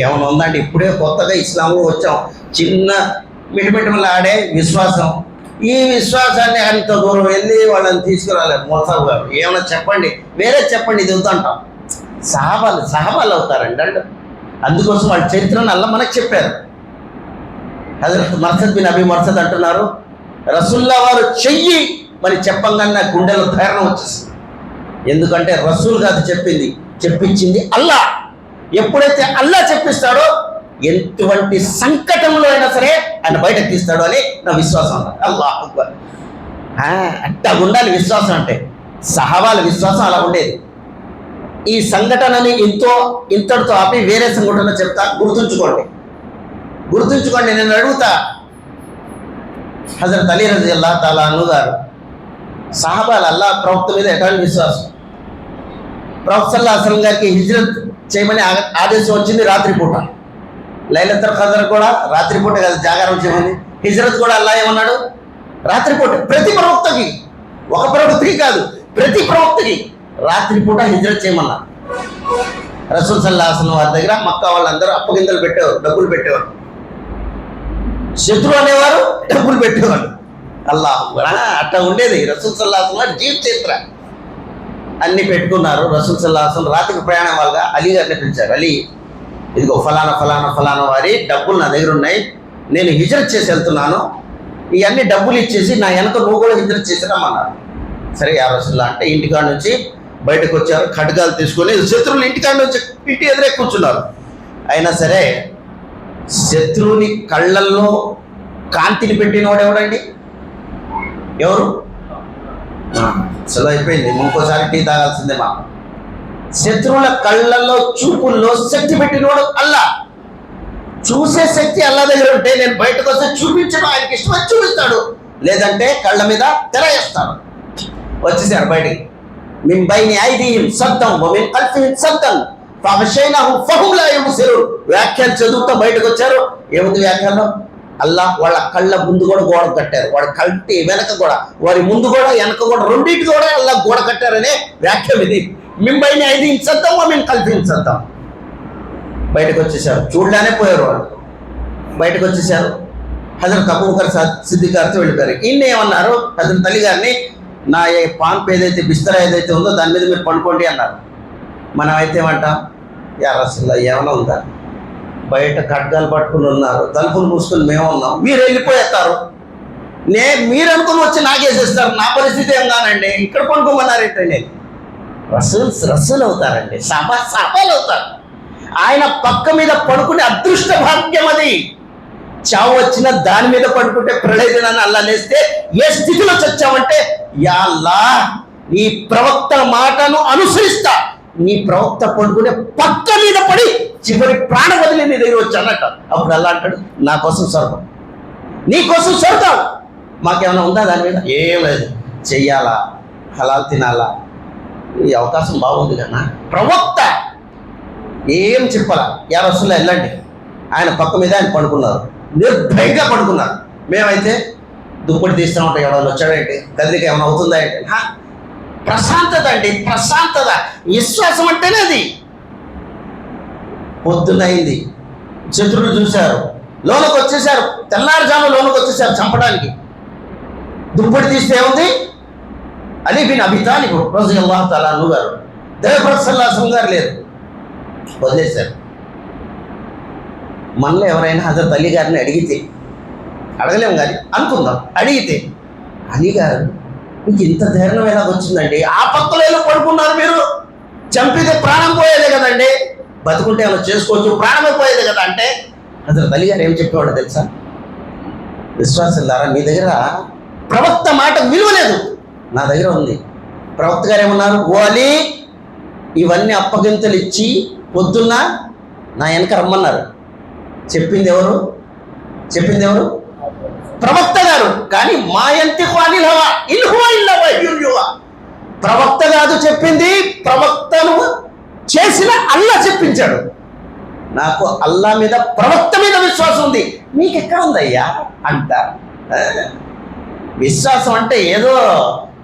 ఏమైనా ఉందండి, ఇప్పుడే కొత్తగా ఇస్లాంలో వచ్చాం, చిన్న మిటిమిటిమలు ఆడే విశ్వాసం. ఈ విశ్వాసాన్ని అంత దూరం వెళ్ళి వాళ్ళని తీసుకురాలేదు మోసాబు గారు. ఏమైనా చెప్పండి, వేరే చెప్పండి, ఇది వద్దంటాం. సహాబాలు అవుతారండి వాళ్ళు. అందుకోసం వాళ్ళ చరిత్రను అల్లా మనకు చెప్పారు. హజరత్ మర్సద్ బిన్ అబీ మర్సద్ అంటున్నారు, రసూలుల్లాహ్ వారు చెయ్యి మరి చెప్పంగానే నా గుండెలో ధైర్యం వచ్చేసింది. ఎందుకంటే రసూల్ కాదు చెప్పించింది అల్లా. ఎప్పుడైతే అల్లా చెప్పిస్తాడో ఎటువంటి సంకటంలో అయినా సరే ఆయన బయటకు తీస్తాడు అని నా విశ్వాసం. అల్లాహ్ అక్బర్. అట్టా ఉండాలి విశ్వాసం అంటే. సహాబాల విశ్వాసం అలా ఉండేది. ఈ సంఘటనని ఇంతటితో ఆపి వేరే సంఘటన చెప్తా, గుర్తుంచుకోండి. నేను అడుగుతా, హజరత్ అలీ రజియల్లాహు తఆలా అన్హు గారు సహాబాల అల్లాహ్ ప్రవక్త మీద ఎటువంటి విశ్వాసం. ప్రవక్త సల్లల్లాహు అలైహి వసల్లం గారికి హిజ్రత్ చేయమని ఆదేశం వచ్చింది రాత్రిపూట. లైలతుల్ ఖద్ర్ కూడా రాత్రిపూట కదా జాగారం చేయమని. హిజ్రత్ కూడా అల్లాహ్ ఏమన్నాడు, రాత్రిపూట. ప్రతి ప్రవక్తకి, ఒక ప్రవక్తకి కాదు, ప్రతి ప్రవక్తకి రాత్రిపూట హిజ్రత్ చేయమన్నారు. రసూల్ సల్లల్లాహు అలైహి వసల్లం వారి దగ్గర మక్కా వాళ్ళందరూ అప్పగింతలు పెట్టేవారు, డబ్బులు పెట్టేవారు. శత్రువు అనేవారు, డబ్బులు పెట్టేవారు. అల్లాహ్ అట్లా ఉండేది రసూల్ సల్లల్లాహు అలైహి వసల్లం జీవిత చరిత్ర. అన్ని పెట్టుకున్నారు. రసూల్ సల్లల్లాహు అలైహి వసల్లం రాత్రికి ప్రయాణం వాళ్ళగా అలీ గారిని పిలిచారు. అలీ, ఇదిగో ఫలానా వారి డబ్బులు నా దగ్గర ఉన్నాయి, నేను హిజ్రత్ చేసి వెళ్తున్నాను, ఇవన్నీ డబ్బులు ఇచ్చేసి నా వెనక నువ్వు కూడా హిజ్రత్ చేసినామన్నారు. సరే యా రసూలుల్లాహ్ అంటే ఇంటికాడ నుంచి బయటకు వచ్చారు, ఖడ్గాలు తీసుకొని. శత్రువులు ఇంటికాడ నుంచి ఇంటి ఎదురే కూర్చున్నారు. అయినా సరే శత్రువుని కళ్ళల్లో కాంతిని పెట్టినవాడు ఎవడండి? ఎవరు? అసలు అయిపోయింది, ఇంకోసారి టీ తాగాల్సిందే. మా శత్రువుల కళ్ళల్లో చూపుల్లో శక్తి పెట్టినవాడు అల్లా. చూసే శక్తి అల్లా దగ్గర ఉంటే నేను బయటకు వస్తే చూపించడం ఆయనకి ఇష్టమని చూపిస్తాడు, లేదంటే కళ్ళ మీద తెర వేస్తాడు. వచ్చేసారు బయటికి. మిన్ బైని ఐదీహిం సద్దం వ మిన్ ఖల్ఫిహిం సద్దం ఫహషైనాహుం ఫహుం లా యుబ్సిరూన్. వ్యాఖ్యలు చదువుతూ బయటకు వచ్చారు. ఏముంది వ్యాఖ్యలో? అల్లా వాళ్ళ కళ్ళ ముందు కూడా గోడ కట్టారు, వాడి కల్టి వెనక కూడా, వారి ముందు కూడా వెనక కూడా, రెండింటి కూడా అల్లా గోడ కట్టారనే వ్యాఖ్యం ఇది. మిన్ బైని ఐదీహిం సద్దం వ మిన్ ఖల్ఫిహిం సద్దం. బయటకు వచ్చేసారు, చూడడానే పోయారు వాళ్ళు. బయటకు వచ్చేసారు. హజరత్ అబూబకర్ సిద్దిక్ గారితో వెళ్ళిపోయారు. ఈయన ఏమన్నారు, హజరత్ అలీ గారిని, నా పాంపు ఏదైతే బిస్తరా ఏదైతే ఉందో దాని మీద మీరు పండుకోండి అన్నారు. మనం అయితే ఏమంటాం, యా రసూలుల్లాహ్ ఏమైనా ఉందా, బయట ఖడ్గాలు పట్టుకుని ఉన్నారు, తలుపులు మూసుకుని మేము ఉన్నాం, మీరు వెళ్ళిపోయేస్తారు, మీరు అనుకుని వచ్చి నాకేసేస్తారు, నా పరిస్థితి ఏం కానండి, ఇక్కడ పండుకోమన్నారేంటండి. రసూల్ అవుతారండి, సహాబాలు అవుతారు. ఆయన పక్క మీద పడుకునే అదృష్ట భాగ్యం అది. చావు వచ్చిన దాని మీద పడుకుంటే ప్రళయదినాన్ని అల్లా లేస్తే ఏ స్థితిలో చచ్చావంటే, యా అల్లాహ్ నీ ప్రవక్త మాటను అనుసరిస్తా, నీ ప్రవక్త పడుకునే పక్క మీద పడి చివరి ప్రాణ వదిలి నీ దగ్గర వచ్చి అన్నట్టు. అప్పుడు అల్లా అంటాడు, నా కోసం స్వర్గం, నీ కోసం స్వర్గం. మాకేమైనా ఉందా దాని మీద? ఏం లేదు. చెయ్యాలా, హలాల్ తినాలా, ఈ అవకాశం బాగుంది కదా. ప్రవక్త ఏం చెప్పాలా, యా రసూలుల్లాహ్ వెళ్ళండి. ఆయన పక్క మీద ఆయన పడుకున్నారు, నిర్భయంగా పడుకున్నారు. మేమైతే దుప్పటి తీస్తూ ఉంటాం, ఎవరైనా వచ్చాడంటే కదిలిక ఏమైనా అవుతుందా అంటే, ప్రశాంతత అండి, ప్రశాంతత. విశ్వాసం అంటేనే అది. పొద్దున్నయింది, శత్రువులు చూశారు, లోనకు వచ్చేసారు, తెల్లారుజాము లోనకు వచ్చేసారు చంపడానికి. దుప్పటి తీస్తే ఏముంది, అలీ బిన్ అబీ తాలిబ్ రజియల్లాహు తఆలా అన్హు గారు, దైవప్రవక్త సల్లల్లాహు అలైహి వసల్లం గారు లేరు, వదిలేశారు. మనలో ఎవరైనా హజరత్ అలీ గారిని అడిగితే, అడగలేము కానీ అనుకుందాం, అడిగితే, అలీ గారు మీకు ఇంత ధైర్యం ఎలా వచ్చిందండి, ఆ పక్కలో పడుకున్నారు, మీరు చంపితే ప్రాణం పోయేదే కదండి, బతుకుంటే ఏమైనా చేసుకోవచ్చు, ప్రాణమే పోయేదే కదా అంటే, హజరత్ అలీ గారు ఏం చెప్పేవాడు తెలుసా? విశ్వాసులారా, మీ దగ్గర ప్రవక్త మాట విలువలేదు, నా దగ్గర ఉంది. ప్రవక్త గారు ఏమన్నారు, ఓ అలీ ఇవన్నీ అప్పగింతలు ఇచ్చి పొద్దున్న నా వెనక రమ్మన్నారు. చెప్పింది ఎవరు? ప్రవక్త గారు. కానీ మా యంతిఖు అనిల్ హవా ఇన్ హువ ఇల్లా వహ్యున్ యుహా, ప్రవక్త కాదు చెప్పింది, ప్రవక్తను చేసిన అల్లా చెప్పించాడు. నాకు అల్లా మీద, ప్రవక్త మీద విశ్వాసం ఉంది, మీకు ఎక్కడ ఉందయ్యా అంటారు. విశ్వాసం అంటే ఏదో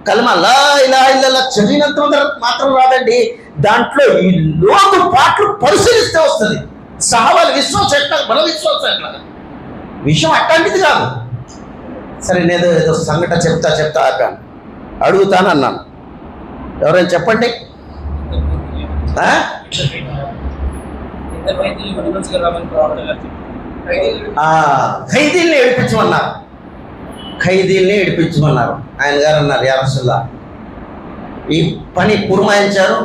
కలమ లా ఇలాహ ఇల్లల్లాహ్ చదివినంత మాత్రం రాదండి. దాంట్లో ఈ లోతు పాటలు పరిశీలిస్తే వస్తుంది. సహాబాల విశ్వాసం ఎట్లా, మన విశ్వాసం ఎట్లా, విషయం అట్లాంటిది కాదు. సరే నేను ఏదో సంఘటన చెప్తా ఆపాను, అడుగుతాను అన్నాను. ఎవరైనా చెప్పండి. ఖైదీల్ని ఏడిపించమన్నారు. ఆయన గారు అన్నారు, యా రసూలల్లాహ్ ఈ పని పురమాయించారు,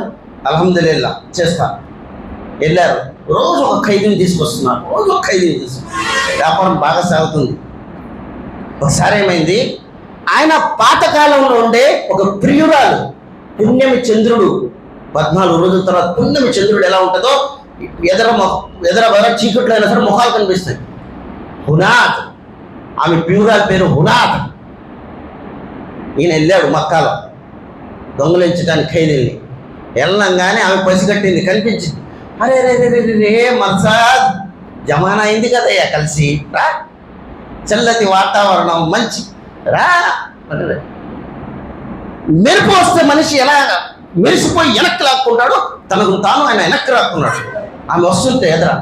అల్హమ్దులిల్లాహ్ చేస్తారు. వెళ్ళారు, రోజు ఒక ఖైదీని తీసుకొస్తున్నారు, వ్యాపారం బాగా సాగుతుంది. ఒకసారి ఏమైంది, ఆయన పాతకాలంలో ఉండే ఒక ప్రియురాలు, పుణ్యమి చంద్రుడు, 14 రోజుల తర్వాత పుణ్యమి చంద్రుడు ఎలా ఉంటుందో ఎదర చీకట్లో అయినా సరే ముఖాలు కనిపిస్తాయి. హునాత్, ఆమె ప్రియురాలు పేరు హునాత్. ఈయన వెళ్ళాడు మక్కాలో దొంగలించడానికి ఖైదీల్ని. వెళ్ళంగానే ఆమె పసిగట్టింది, కనిపించింది. అరే రే రే రే మర్సాద్, జమానా అయింది కదయ్యా కలిసి రా, చల్లటి వాతావరణం మంచి రా. మెరుపు వస్తే మనిషి ఎలా మెరిసిపోయి వెనక్కి లాక్కుంటాడో తనకు తాను ఆయన వెనక్కి లాక్కున్నాడు. ఆమె వస్తుంటే ఎదురా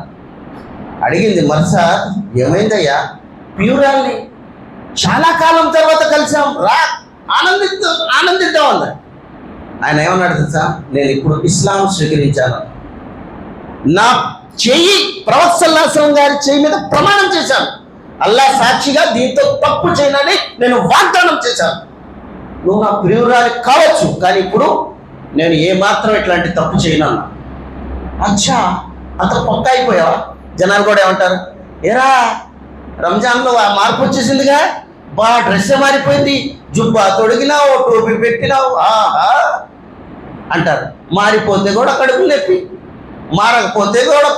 అడిగింది, మర్సాద్ ఏమైందయ్యా, ప్యూరాల్ని చాలా కాలం తర్వాత కలిసాం రా, ఆనందిద్దాం అన్నాడు. ఆయన ఏమన్నాడు తెలుసా, నేను ఇప్పుడు ఇస్లాం స్వీకరించాను, నా చెయ్యి ప్రవక్త సల్లల్లాహు అలైహి వసల్లం గారి చెయ్యి మీద ప్రమాణం చేశాను, అల్లాహ్ సాక్షిగా దీంతో తప్పు చేయనని నేను వాగ్దానం చేశాను. నువ్వు నా ప్రియురాలి కావచ్చు, కానీ ఇప్పుడు నేను ఏమాత్రం ఇట్లాంటి తప్పు చేయను అన్నా. అచ్చా, అంత పక్క అయిపోయావా? జనాలు కూడా ఏమంటారు, ఏరా రంజాన్లో ఆ మార్పు వచ్చేసిందిగా, బాగా డ్రెస్ మారిపోయింది, జుబ్బా తొడిగినావు, టోపీ పెట్టినావు, ఆహా అంటారు. మారిపోతే కూడా కడుపు నొప్పి, మారకపోతే కూడా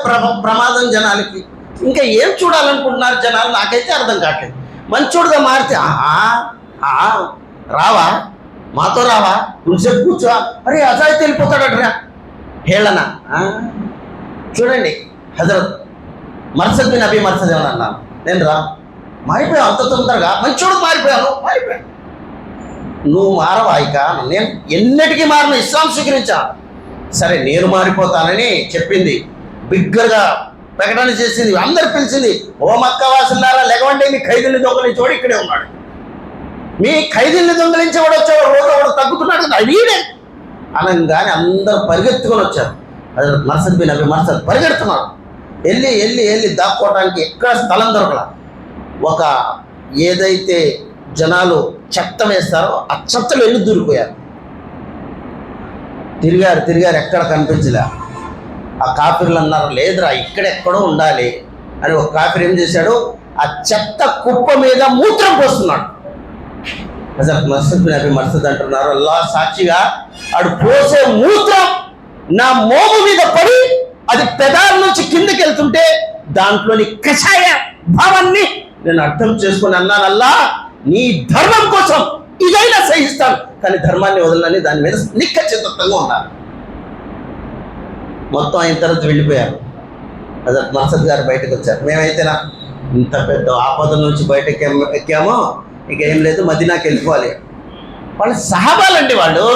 ప్రమాదం జనాలకి. ఇంకా ఏం చూడాలనుకుంటున్నారు జనాలు, నాకైతే అర్థం కావట్లేదు. మంచోడుగా మారితే రావా, మాతో రావా, కొంచెంసేపు కూర్చో, అరే అజాయితీ వెళ్ళిపోతాడట్రా హేళన. చూడండి హజరత్ మర్సద్ బిన్ అబీ మర్సద్ ఏమని అన్నాను, నేను రా మారిపోయావు అంత తొందరగా, మంచోడు మారిపోయాను. నువ్వు మారవా ఇక, నేను ఎన్నటికీ మారను, ఇస్లాం స్వీకరించా. సరే నేను మారిపోతానని చెప్పింది, బిగ్గరగా ప్రకటన చేసింది, అందరు పిలిచింది, ఓ మక్కా వాసులారా లెగవండి, మీ ఖైదీల్ని దొంగలించేవాడు ఇక్కడే ఉన్నాడు, మీ ఖైదీల్ని దొంగలించేవాడు వచ్చేవాడు, రోజు వాడు తగ్గుతున్నాడు కదా వీడే అనగానే అందరూ పరిగెత్తుకొని వచ్చారు. మర్సద్ బిన్ అబీ మర్సద్ పరిగెడుతున్నాడు. వెళ్ళి దాక్కోవడానికి ఎక్కడ స్థలం దొరకల. ఒక ఏదైతే జనాలు చెత్త వేస్తారో ఆ చెత్తలో వెళ్ళి దూరిపోయారు. తిరిగారు ఎక్కడ కనిపించలే. ఆ కాఫీర్లు అన్నారు, లేదురా ఇక్కడెక్కడో ఉండాలి అని. ఒక కాఫీర్ ఏం చేశాడు, ఆ చెత్త కుప్ప మీద మూత్రం పోస్తున్నాడు. మర్సద్ బిన్ అబీ మర్సద్ అంటున్నారు, అల్లాహ్ సాక్షిగా ఆడు పోసే మూత్రం నా మోము మీద పడి అది పెదాల నుంచి కిందకి వెళ్తుంటే దాంట్లోని కషాయ భావాన్ని నేను అర్థం చేసుకుని అన్నాను, అల్లాహ్ నీ ధర్మం కోసం ఇదైనా సహిస్తాను, కానీ ధర్మాన్ని వదలని దాని మీద నిక్కచ్చితంగా ఉన్నారు. మొత్తం అయిన తర్వాత వెళ్ళిపోయారు. హజరత్ మర్సద్ గారు బయటకు వచ్చారు. మేమైతేనా ఇంత పెద్ద ఆపద నుంచి బయటకి ఎక్కామో ఇక ఏం లేదు, మదీనాకి వెళ్ళిపోవాలి. వాళ్ళు సహాబాలండి వాళ్ళు,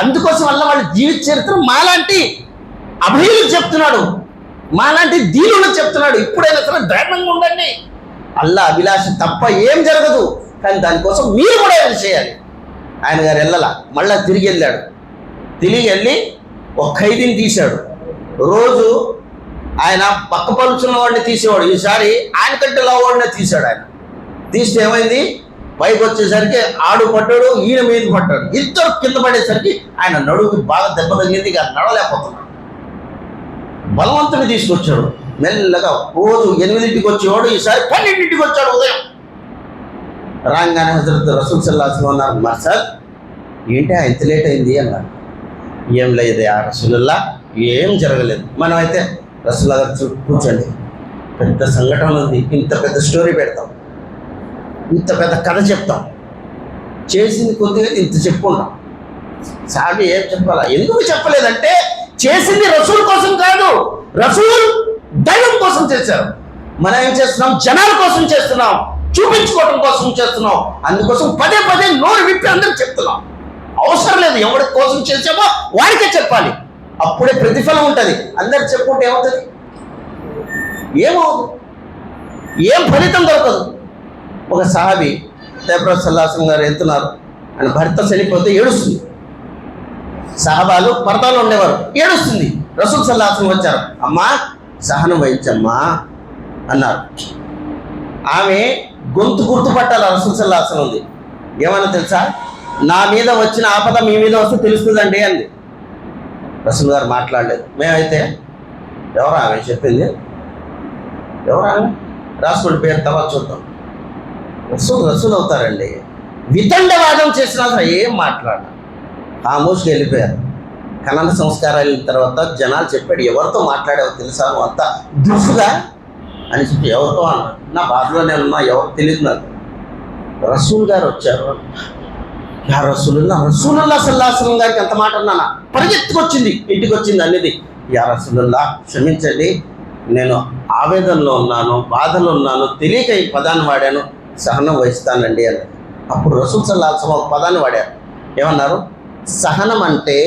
అందుకోసం వల్ల వాళ్ళ జీవిత చరిత్ర మాలాంటి అభయులకు చెప్తున్నాడు, మాలాంటి దీనులకు చెప్తున్నాడు. ఇప్పుడైనా సరే ధైర్యంగా ఉండండి, అల్లా అభిలాష తప్ప ఏం జరగదు, కానీ దానికోసం మీరు కూడా ఏం చేయాలి. ఆయన గారు వెళ్ళాల, మళ్ళీ తిరిగి వెళ్ళి ఒక ఖైదీని తీశాడు. రోజు ఆయన పక్క పలుచున్న వాడిని తీసేవాడు, ఈసారి ఆయన కంటే వాడినే తీశాడు. ఆయన తీస్తే ఏమైంది, పైకి వచ్చేసరికి ఆడు పట్టాడు, ఈయన మీద పట్టాడు, ఇద్దరు కింద పడేసరికి ఆయన నడువుకి బాగా దెబ్బ తగిలింది, ఇక నడవలేకపోతున్నాడు. బలవంతుని తీసుకొచ్చాడు. మెల్లగా రోజు 8ంటికి వచ్చేవాడు, ఈసారి 12ంటికి వచ్చాడు ఉదయం. రాగానే హజరత్ రసూల్ సల్లల్లాహు అలైహి వసల్లం అన్నారు, మర్సద్ ఏంటి ఇంత లేట్ అయింది అన్నారు. ఏం లేదు యా రసూలుల్లాహ్, ఏం జరగలేదు. మనం అయితే రసూలుల్లాహ్ గారు కూర్చోండి, పెద్ద సంఘటన ఉంది, ఇంత పెద్ద స్టోరీ పెడతాం, ఇంత పెద్ద కథ చెప్తాం, చేసింది కొద్దిగా ఇంత చెప్పుకుంటాం, సహాబీ ఏం చెప్పాలా? ఎందుకు చెప్పలేదంటే చేసింది రసూల్ కోసం కాదు, రసూల్ దైవం కోసం చేశారు. మనం ఏం చేస్తున్నాం? జనాల కోసం చేస్తున్నాం, చూపించుకోవడం కోసం చేస్తున్నాం. అందుకోసం పదే పదే నోరు విప్పి అందరికి చెప్తున్నాం. అవసరం లేదు, ఎవరి కోసం చేసామో వాడికే చెప్పాలి, అప్పుడే ప్రతిఫలం ఉంటుంది. అందరికి చెప్పుకుంటే ఏమవుతుంది? ఏమవుతుంది? ఏం ఫలితం దొరకదు. ఒక సహాబీ ప్రవక్త సల్లల్లాహు అలైహి వసల్లం గారు వెళ్తున్నారు, ఆయన భర్త చనిపోతే ఏడుస్తుంది. సహాబాలు పరదాలో ఉండేవారు, ఏడుస్తుంది. రసూల్ సల్లల్లాహు అలైహి వసల్లం వచ్చారు, అమ్మా సహనం వహించమ్మా అన్నారు. ఆమె గొంతు గుర్తుపట్టాలి రసూల్ సల్లల్లాహు అలైహి వసల్లం ఉంది. ఏమన్నా తెలుసా? నా మీద వచ్చిన ఆపద మీ మీద వస్తే తెలుస్తుందండి అంది. రసూల్ గారు మాట్లాడలేదు. మేమైతే ఎవరా ఆమె చెప్పింది? ఎవరా రాసుకోండి పేరు, తర్వాత చూద్దాం. రసూల్ అవుతారండి. వితండవాదం చేసినా సరే ఏం మాట్లాడాలి, ఖామోష్గా వెళ్ళిపోయారు. కన్నడ సంస్కారాలు వెళ్ళిన తర్వాత జనాలు చెప్పాడు, ఎవరితో మాట్లాడావో తెలుసా నువ్వు అంతా దురుసుగా అని చెప్పి. ఎవరితో అన్నాడు? నా బాధలోనే ఉన్నా, ఎవరు తెలియదు నాకు. రసూల్ గారు వచ్చారు. యా రసూలుల్లా, రసూలుల్లా సల్లల్లాహు అలైహి వసల్లం గారికి ఎంత మాట అన్నానా? పరిగెత్తుకొచ్చింది, ఇంటికి వచ్చింది అనేది. యా రసూలుల్లా క్షమించండి, నేను ఆవేదనలో ఉన్నాను, బాధలో ఉన్నాను, తెలియక ఈ పదాన్ని వాడాను, సహనం వహిస్తానండి అన్నది. అప్పుడు రసూల్ సల్లల్లాహు అలైహి వసల్లం ఒక పదాన్ని వాడారు. ఏమన్నారు? సహనం అంటే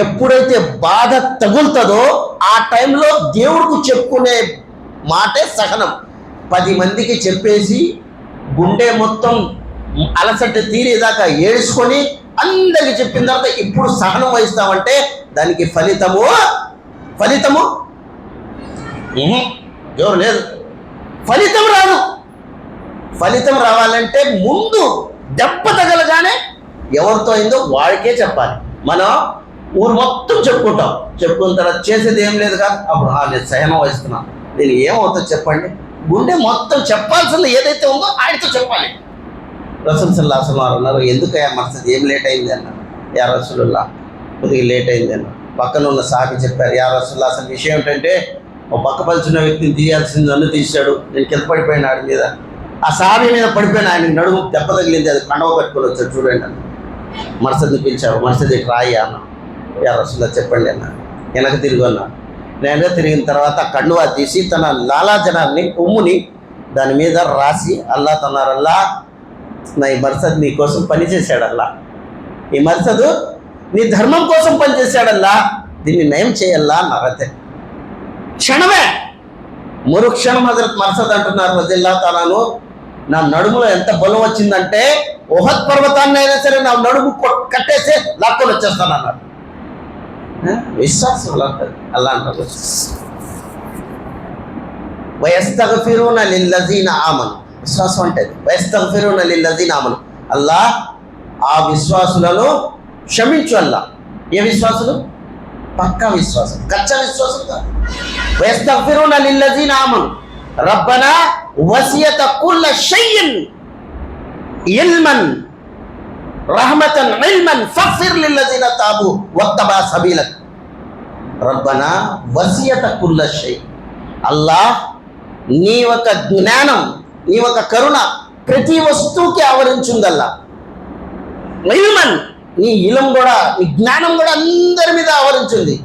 ఎప్పుడైతే బాధ తగులుతుందో ఆ టైంలో దేవుడికి చెప్పుకునే మాటే సహనం. 10 మందికి చెప్పేసి గుండె మొత్తం అలసట తీరేదాకా ఏడ్చుకొని అందరికి చెప్పిన తర్వాత ఇప్పుడు సహనం వహిస్తామంటే దానికి ఫలితము ఎవరు లేదు. ఫలితం రాదు. ఫలితం రావాలంటే ముందు దెబ్బ తగలగానే ఎవరితో అయిందో వాడికే చెప్పాలి. మనం ఊరు మొత్తం చెప్పుకున్న తర్వాత చేసేది ఏం లేదు కాదు. అప్పుడు నేను సహనం వహిస్తున్నాను, నేను ఏమవుతుందో చెప్పండి. గుండె మొత్తం చెప్పాల్సింది ఏదైతే ఉందో ఆయనతో చెప్పాలి. రసూల్ సల్లల్లాహు అలైహి వసల్లం అన్నారు, ఎందుకయ్యా మర్చిది, ఏం లేట్ అయింది అన్నారు. యా రసూలుల్లా కొద్దిగా లేట్ అయింది అన్నారు. పక్కన ఉన్న సాహబీ చెప్పారు, యా రసూలుల్లా అసలు విషయం ఏంటంటే ఒక పక్క పలిచిన వ్యక్తిని తీయాల్సింది నన్ను తీశాడు, నేను కింద పడిపోయిన ఆడి మీద, ఆ సాహబీ మీద పడిపోయిన ఆయన నడుము దెబ్బ తగిలింది, అది కండవ కట్టుకొని వచ్చాడు చూడండి అన్న. మర్సద్ని పిలిచాడు, మర్సది రాయి అన్నా. యా రసూలుల్లా చెప్పండి అన్నా. వెనక తిరిగి అన్నాడు. నేను తిరిగిన తర్వాత కండువా తీసి తన లాలాజనాన్ని ఉమ్ముని దాని మీద రాసి అల్లా తన్నారల్లా నా ఈ మర్సద్ నీ కోసం పనిచేశాడల్లా, ఈ మర్సదు నీ ధర్మం కోసం పనిచేశాడల్లా, దీన్ని నయం చేయల్లా అన్నారు. అంతే క్షణమే, మరుక్షణం హజరత్ మర్సద్ అంటున్నారు రజల్లాహు తాలాను, నా నడుములో ఎంత బలం వచ్చిందంటే ఉహద్ పర్వతాన్ని అయినా సరే నా నడుము కట్టేసి లాక్కొని వచ్చేస్తాను అన్నారు. విశ్వాసం అలా ఉంటుంది. అలా అంటారు, వయస్తగ్ఫిరూన లిల్లజీన ఆమను. విశ్వాసం అంటే వయస్తగ్ఫిరూన లిల్లజీన ఆమను. అల్లా ఆ విశ్వాసులను క్షమించు. అల్లా ఏ విశ్వాసులు? పక్కా విశ్వాసం, కచ్చా విశ్వాసం కాదు. వయస్తగ్ఫిరూన లిల్లజీన ఆమను రబ్బనా వసియత కుల్ల షైఇన్ ఇల్మన్ రహమతన్ ఇల్మన్ ఫగ్ఫిర్ లిల్లజీన తాబు వత్తబా సబీలక్. రబ్బనా వసియత కుల్ల షై. అల్లాహ్ నీ ఒక జ్ఞానం, నీ ఒక కరుణ ప్రతి వస్తువుకి ఆవరించుందల్లా. ఇల్మన్, నీ ఇలం కూడా, నీ జ్ఞానం కూడా అందరి మీద ఆవరించింది.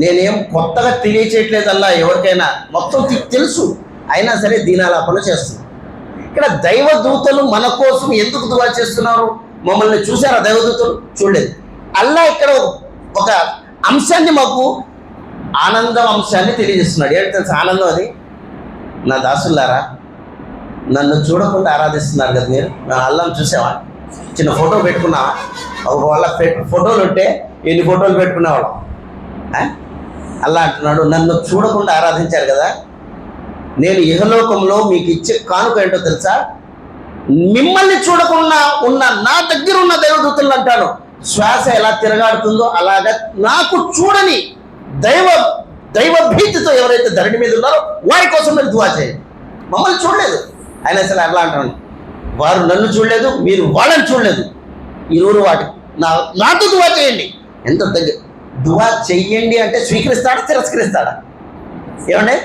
నేనేం కొత్తగా తెలియచేయట్లేదల్లా ఎవరికైనా, మొత్తం తెలుసు. అయినా సరే దీనాలాపన చేస్తున్నాం. ఇక్కడ దైవదూతలు మన కోసం ఎందుకు దువా చేస్తున్నారు? మమ్మల్ని చూసారా దైవదూతలు? చూడలేదు. అల్లా ఇక్కడ ఒక అంశాన్ని, మాకు ఆనందం అంశాన్ని తెలియజేస్తున్నాడు. ఏంటి తెలుసు ఆనందం? అది నా దాసులారా, నన్ను చూడకుండా ఆరాధిస్తున్నారు కదా మీరు. నా అల్లాను చూసావా? చిన్న ఫోటో పెట్టుకున్నావా? వాళ్ళ ఫోటోలు ఉంటే ఎన్ని ఫోటోలు పెట్టుకునేవాళ్ళం. అల్లా అంటున్నాడు, నన్ను చూడకుండా ఆరాధించారు కదా, నేను ఇహలోకంలో మీకు ఇచ్చే కానుక ఏంటో తెలుసా? మిమ్మల్ని చూడకుండా ఉన్న నా దగ్గర ఉన్న దైవదూతలు అంటాను, శ్వాస ఎలా తిరగాడుతుందో అలాగా నాకు చూడని దైవ భీతితో ఎవరైతే ధరణి మీద ఉన్నారో వారి కోసం మీరు దువా చేయండి. మమ్మల్ని చూడలేదు ఆయన, అసలు అట్లా అంటాను, వారు నన్ను చూడలేదు, మీరు వాళ్ళని చూడలేదు. ఈరోజు నాతో దువా చేయండి. ఎంత దగ్గర దువా చెయ్యండి అంటే స్వీకరిస్తాడా తిరస్కరిస్తాడా? ఏమండి?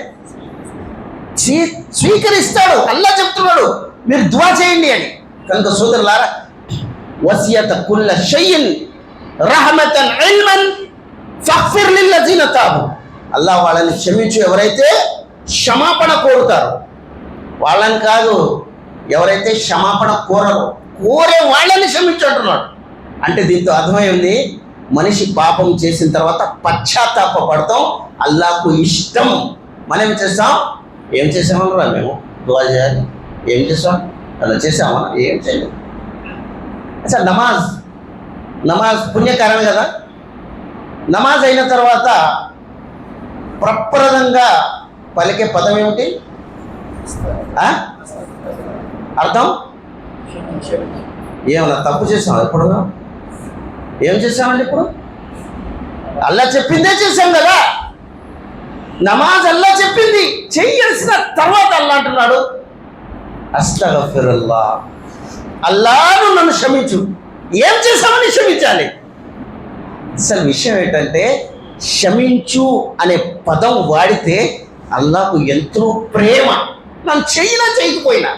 స్వీకరిస్తాడు. అల్లా చెప్తున్నాడు మీరు దువా చేయండి అని. కనుక సోదరులారా, వసియత కుల్ల షైఇన్ రహమతన్ ఇల్మన్ ఫగ్ఫిర్ లిల్లజీన తాబు. అల్లాహ్ వాళ్ళని క్షమించు, ఎవరైతే క్షమాపణ కోరుతారో వాళ్ళని కాదు, ఎవరైతే క్షమాపణ కోరే వాళ్ళని క్షమించు అంటున్నాడు. అంటే దీంతో అర్థమైంది, మనిషి పాపం చేసిన తర్వాత పశ్చాత్తాప పడతాం, అల్లాహ్కు ఇష్టం. మనం ఏం చేస్తాం? ఏం చేసామన్నా మేము దుఆ చేయాలి, ఏం చేస్తాం? అలా చేసామా? ఏం చేయలేదు. అసలు నమాజ్ పుణ్యకారమే కదా. నమాజ్ అయిన తర్వాత ప్రప్రదంగా పలికే పదం ఏమిటి? అర్థం ఏమన్నా తప్పు చేసాం? ఎప్పుడు ఏం చేసామండి? ఇప్పుడు అల్లా చెప్పిందే చేసాం కదా. నమాజ్ అల్లా చెప్పింది చెయ్యాల్సిన తర్వాత అల్లా అంటున్నాడు అస్తగఫిరుల్లా, అల్లాను నన్ను క్షమించు. ఏం చేసామని క్షమించాలి? అసలు విషయం ఏంటంటే, క్షమించు అనే పదం వాడితే అల్లాహకు ఎంతో ప్రేమ. నన్ను చేయకపోయినా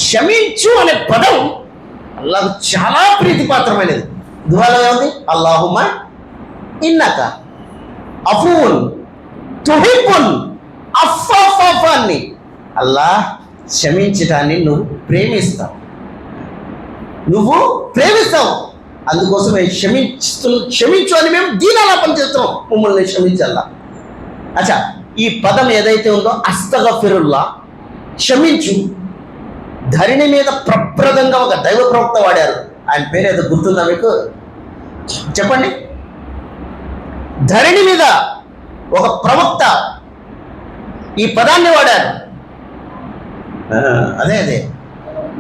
క్షమించు అనే పదం అల్లాహకు చాలా ప్రీతిపాత్రమైనది. దుఆలో ఏముంది? అల్లాహుమ్మా ఇన్నక అఫూన్ తుహిబ్బుల్ అఫ్ఫాఫాన్ని. అల్లాహ్ క్షమించటాన్ని నువ్వు ప్రేమిస్తావు, అందుకోసం క్షమించు అని మేము దీనాలాపన చేస్తున్నాం, మమ్మల్ని క్షమించాలా. అచ్చా, ఈ పదం ఏదైతే ఉందో అస్తగఫిరుల్లా, క్షమించు, ధరణి మీద ప్రప్రదంగా ఒక దైవ ప్రవక్త వాడారు. ఆయన పేరు ఏదో గుర్తుందా మీకు? చెప్పండి. ధరణి మీద ఒక ప్రవక్త ఈ పదాన్ని వాడారు. అదే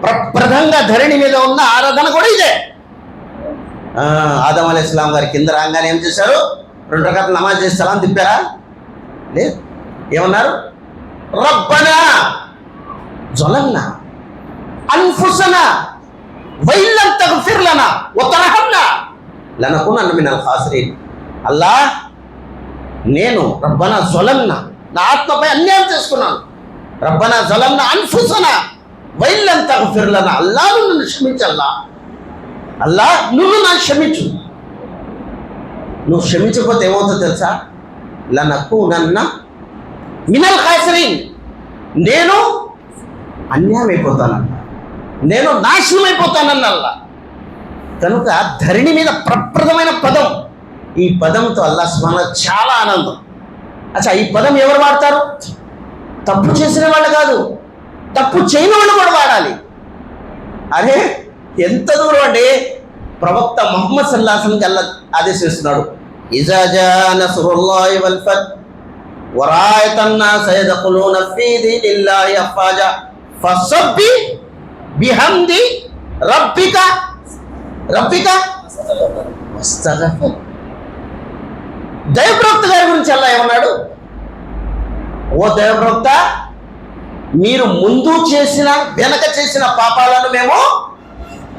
ప్రప్రదంగా ధరణి మీద ఉన్న ఆరాధన కూడా ఇదే. ఆదం అలైహిస్సలాం గారి కింద రాగానే ఏం చేశారు? 2 రకాల నమాజ్ చేసి సలాం తిప్పారా? లేదు. ఏమన్నారు? రబ్బనా జలమ్నా అన్ఫుసనా వైల్లం తగ్ఫిర్ లనా వతర్హమ్నా లనకునన్న మినల్ ఖాసిరీన్. అల్లాహ్, నేను రబ్బనా జలమ్నా, నా ఆత్మపై అన్యాయం చేసుకున్నాను. రబ్బనా జలమ్నా అన్ఫుసనా వైల్లం తగ్ఫిర్ లనా, అల్లాహ్ నన్ను క్షమించల్లా. అల్లాహ్, నువ్వు నాకు క్షమించు. నువ్వు క్షమించకపోతే ఏమవుతుందో తెలుసా? లనకునన్న మినల్ ఖాసిరీన్, నేను అన్యాయం అయిపోతానన్న, నేను నాశనం అయిపోతానన్నల్లా. కనుక ధరణి మీద ప్రప్రదమైన పదం. ఈ పదంతో అల్లాహ్ స్మరణ చాలా ఆనందం. అచ్చా, ఈ పదం ఎవరు వాడతారు? తప్పు చేసిన వాళ్ళు కాదు, తప్పు చేయని వాళ్ళు కూడా వాడాలి. అరే ఎంత దూరం అండి! ప్రవక్త ముహమ్మద్ సల్లల్లాహు అలైహి వసల్లం అల్లాహ్ ఆదేశిస్తున్నాడు, ఇజా జా నస్రుల్లాహి వల్ ఫత్ వరాయతన్ నాస యదఖులూన ఫీ దీనిల్లాహి అఫ్వాజా ఫసబ్బి బిహమ్ది రబ్బిక వస్తగఫిర్. దైవప్రవక్త గారి గురించి అల్లాహ్ ఏమన్నాడు? ఓ దైవప్రవక్త, మీరు ముందు చేసిన వెనక చేసిన పాపాలను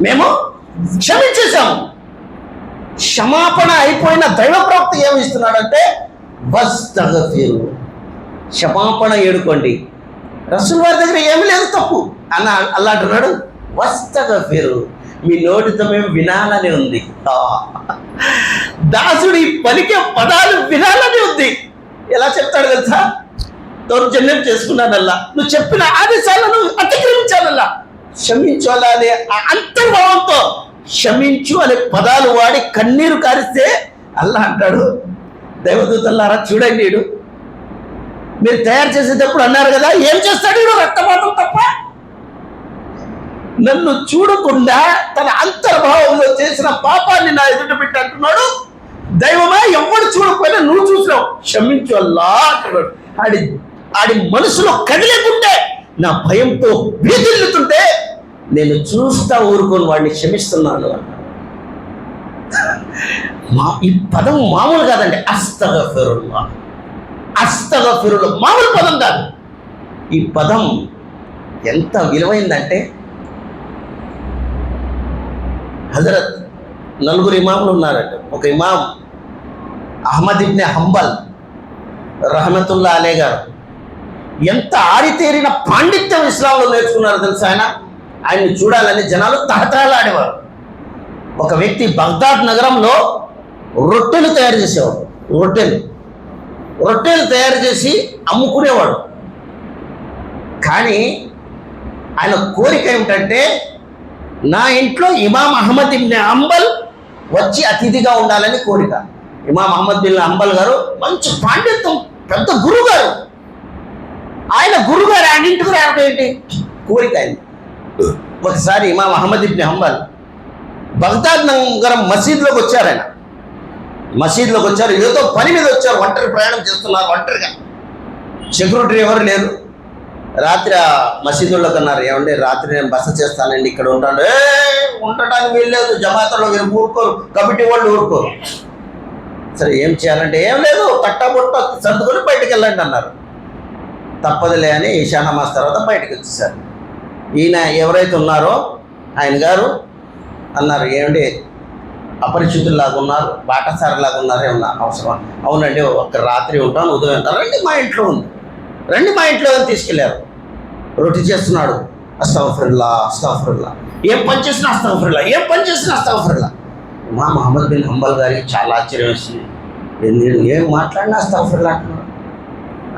మేము క్షమించేశాము. క్షమాపణ అయిపోయిన దైవప్రవక్త ఏమి ఇస్తున్నాడంటే వస్తగఫిరు, క్షమాపణ ఏడుకోండి. రసూల్ వారి దగ్గర ఏమీ లేదు తప్పు అన్న అల్లా అంటున్నాడు వస్తగఫిరు, మీ నోటితో మేము వినాలని ఉంది. దాసుడు ఈ పలికే పదాలు వినాలని ఉంది. ఎలా చెప్తాడు తెలుసా? దౌర్జన్యం చేసుకున్నానల్లా, నువ్వు చెప్పిన ఆదేశాలను అతిక్రమించానల్లా, క్షమించాలా అనే అంతర్భావంతో క్షమించు అనే పదాలు వాడి కన్నీరు కారిస్తే అల్లా అంటాడు, దైవదూతల్లారా చూడండి, మీరు తయారు చేసేటప్పుడు అన్నారు కదా, ఏం చేస్తాడు రక్తపాతం తప్ప. నన్ను చూడకుండా తన అంతర్భావంలో చేసిన పాపాన్ని నా ఎదుట పెట్టి అంటున్నాడు, దైవమా ఎవడు చూడకపోయినా నువ్వు చూసినావు, క్షమించు అల్లా అంటున్నాడు. ఆడి మనసులో కదిలేకుంటే, నా భయంతో భీతిల్లుతుంటే నేను చూస్తా ఊరుకొని వాడిని క్షమిస్తున్నాను అన్నాడు. ఈ పదం మామూలు కాదండి. అస్తగఫిరుల్లాహ్, మామూలు పదం కాదు. ఈ పదం ఎంత విలువైందంటే, హజరత్ 4 ఇమాములు ఉన్నారంట. ఒక ఇమాం అహ్మద్ ఇబ్న్ హంబల్ రహమతుల్లా అలే గారు ఎంత ఆరితేరిన పాండిత్యం ఇస్లాంలో నేర్చుకున్నారో తెలుసా. ఆయన్ని చూడాలని జనాలు తహతహలాడేవారు. ఒక వ్యక్తి బగ్దాద్ నగరంలో రొట్టెలు తయారు చేసేవాడు. రొట్టెలు తయారు చేసి అమ్ముకునేవాడు. కానీ ఆయన కోరిక ఏమిటంటే, నా ఇంట్లో ఇమాం అహ్మద్ ఇబ్న్ హంబల్ వచ్చి అతిథిగా ఉండాలని కోరిక. ఇమాం అహ్మద్ బిన్ హంబల్ గారు మంచి పాండిత్యం, పెద్ద గురువు గారు. ఆయన గురుగారు ఆయన ఇంటికి రావడం ఏంటి కోరిక అయింది. ఒకసారి ఇమాం అహ్మద్ ఇబ్న్ హంబల్ బగ్దాద్ నగరం మసీద్లోకి వచ్చారు. ఆయన మసీద్లోకి వచ్చారు, ఏదో పని మీద వచ్చారు, ఒంటరి ప్రయాణం చేస్తున్నారు, ఒంటరిగా, సెక్యూరిటీ ఎవరు లేరు. రాత్రి ఆ మసీదుల్లోకి అన్నారు, ఏమండి రాత్రి నేను బస చేస్తానండి, ఇక్కడ ఉంటాను. ఉండటానికి వీల్లేదు, జమాతలో మీరు ఊరుకోరు, కమిటీ వాళ్ళు ఊరుకోరు. సరే ఏం చేయాలంటే, ఏం లేదు, కట్టబుట్ట సర్దుకొని బయటికి వెళ్ళండి అన్నారు. తప్పదులే అని ఈశా నమాజ్ తర్వాత బయటకు వచ్చేసారు. ఈయన ఎవరైతే ఉన్నారో ఆయన గారు అన్నారు, ఏమండి అపరిచితుల్లాగా ఉన్నారు, బాటసారిలాగా ఉన్నారు, ఏమన్నా అవసరం? అవునండి, ఒక రాత్రి ఉంటాను, ఉదయం ఉంటాను, రండి మా ఇంట్లో ఉంది, రండి మా ఇంట్లో తీసుకెళ్ళారు. రొట్టి చేస్తున్నాడు, అస్తగఫిరుల్లా. ఏం పని చేసినా అస్తగఫిరుల్లా. మా అహ్మద్ బిన్ హంబల్ గారికి చాలా ఆశ్చర్యం వేసింది. ఏం మాట్లాడినా అస్తగఫిరుల్లా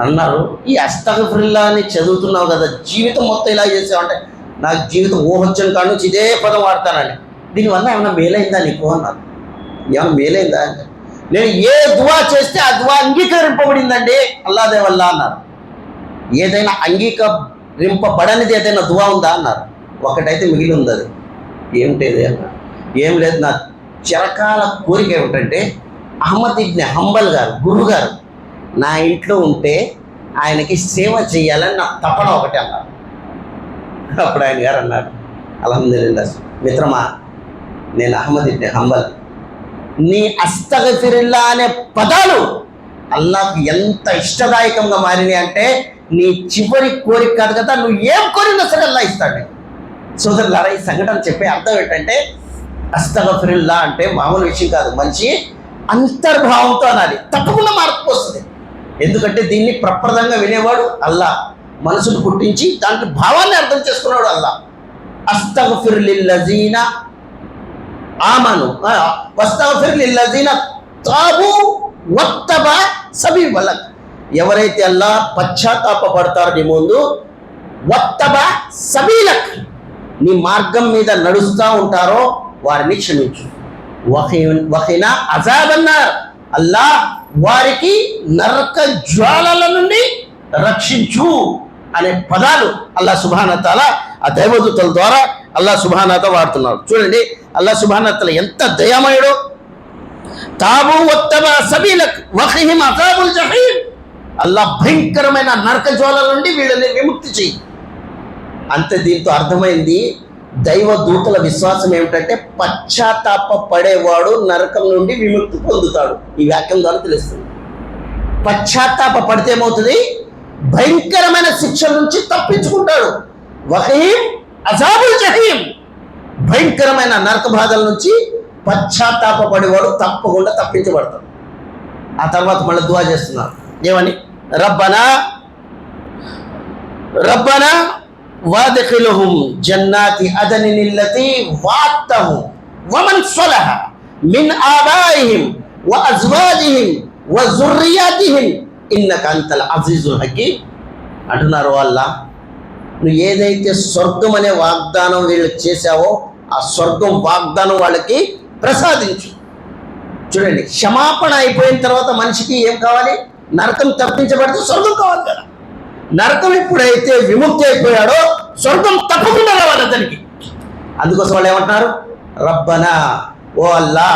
అన్నారు. ఈ అస్తగఫిరుల్లా అని చదువుతున్నావు కదా, జీవితం మొత్తం ఇలా చేసావంటే, నాకు జీవితం ఊహొచ్చని కాడ నుంచి ఇదే పదం వాడతానండి, దీనివల్ల ఏమైనా మేలైందా నీకు అన్నారు. ఏమైనా మేలైందా అంటే, నేను ఏ దువా చేస్తే ఆ దువా అంగీకరింపబడిందండి అల్లాదే వల్ల అన్నారు. ఏదైనా అంగీకరింపబడనిది ఏదైనా దువా ఉందా అన్నారు. ఒకటైతే మిగిలి ఉంది, అది ఏమిటేది అన్నారు. ఏం లేదు, నా చిరకాల కోరిక ఏమిటంటే, అహ్మద్ ఇబ్న్ హంబల్ గారు గురుగారు నా ఇంట్లో ఉంటే ఆయనకి సేవ చేయాలని నా తపన ఒకటి అన్నారు. అప్పుడు ఆయన గారు అన్నారు, అల్హమ్దులిల్లాహ్ మిత్రమా, నేను అహ్మద్ ఇబ్న్ హంబల్, నీ అస్తగఫిరుల్లా అనే పదాలు అల్లాహ్కు ఎంత ఇష్టదాయకంగా మారినాయి అంటే, నీ చివరి కోరిక కాదు కదా, నువ్వు ఏం కోరినా సరే అల్లాహ్ ఇస్తాడు. సోదరులారా, ఈ సంఘటన చెప్పే అర్థం ఏంటంటే, అస్తగఫిరుల్లా అంటే మామూలు విషయం కాదు, మంచి అంతర్భావంతో అనాలి, తప్పకుండా మార్పు వస్తుంది. ఎందుకంటే దీన్ని ప్రప్రదంగా వినేవాడు అల్లాహ్, మనసును పుట్టించి దాంట్లో భావాన్ని అర్థం చేసుకున్నాడు అల్లాహ్. అస్తగఫిర్ లిల్లజీన ఆమను వస్తగఫిర్ లిల్లజీన తాబు వత్తబా సబీలక్. ఎవరైతే అల్లాహ్ పశ్చాత్తాపడతారో నీ ముందు, వత్తబా సబీలక్, నీ మార్గం మీద నడుస్తూ ఉంటారో వారిని క్షమించు. వఖినా అజాబన్నార్, అల్లాహ్ వారికి నరక జ్వాలల నుండి రక్షించు అనే పదాలు అల్లాహ్ సుబ్హానహు వ తఆలా ఆ దైవదూతల ద్వారా అల్లాహ్ సుబ్హానహు వ తఆలా వాడుతున్నారు. చూడండి అల్లాహ్ సుబ్హానహు వ తఆలా ఎంత దయామయుడో. తాబు వత్తబా సబీలక్ వఖిహిం అజాబుల్ జహీమ్, అల్లాహ్ భయంకరమైన నరక జ్వాలల నుండి వీళ్ళని విముక్తి చెయ్యి. అంతే. దీంతో అర్థమైంది దైవ దూతల విశ్వాసం ఏమిటంటే, పశ్చాత్తాప పడేవాడు నరకం నుండి విముక్తి పొందుతాడు. ఈ వాక్యం ద్వారా తెలుస్తుంది. పశ్చాత్తాప పడితే ఏమవుతుంది, భయంకరమైన శిక్ష నుంచి తప్పించుకుంటాడు. వహీం అజాబుల్ జహీం, భయంకరమైన నరక బాధల నుంచి పశ్చాత్తాప పడేవాడు తప్పకుండా తప్పించబడతాడు. ఆ తర్వాత మళ్ళీ దువా చేస్తున్నారు, ఏమని, రబ్బనా వాద్ఖిల్హుం జన్నాతి అదనిన్ అల్లతీ వఅదతహుం వమన్ సలహ మిన్ ఆబాయిహిం వఅజ్వాజిహిం వజుర్రియాతిహిం ఇన్నక అంతల్ అజీజుల్ హకీమ్ అంటున్నారు. అల్లాహ్, నువ్వు ఏదైతే స్వర్గం అనే వాగ్దానం వీళ్ళకి చేశావో ఆ స్వర్గం వాగ్దానం వాళ్ళకి ప్రసాదించు. చూడండి, క్షమాపణ అయిపోయిన తర్వాత మనిషికి ఏం కావాలి, నరకం తప్పించబడితే స్వర్గం కావాలి కదా. నరకం ఎప్పుడైతే విముక్తి అయిపోయాడో స్వర్గం తప్పకుండా రావాలి అతనికి. అందుకోసం వాళ్ళు ఏమంటున్నారు, రబ్బనా, ఓ అల్లా,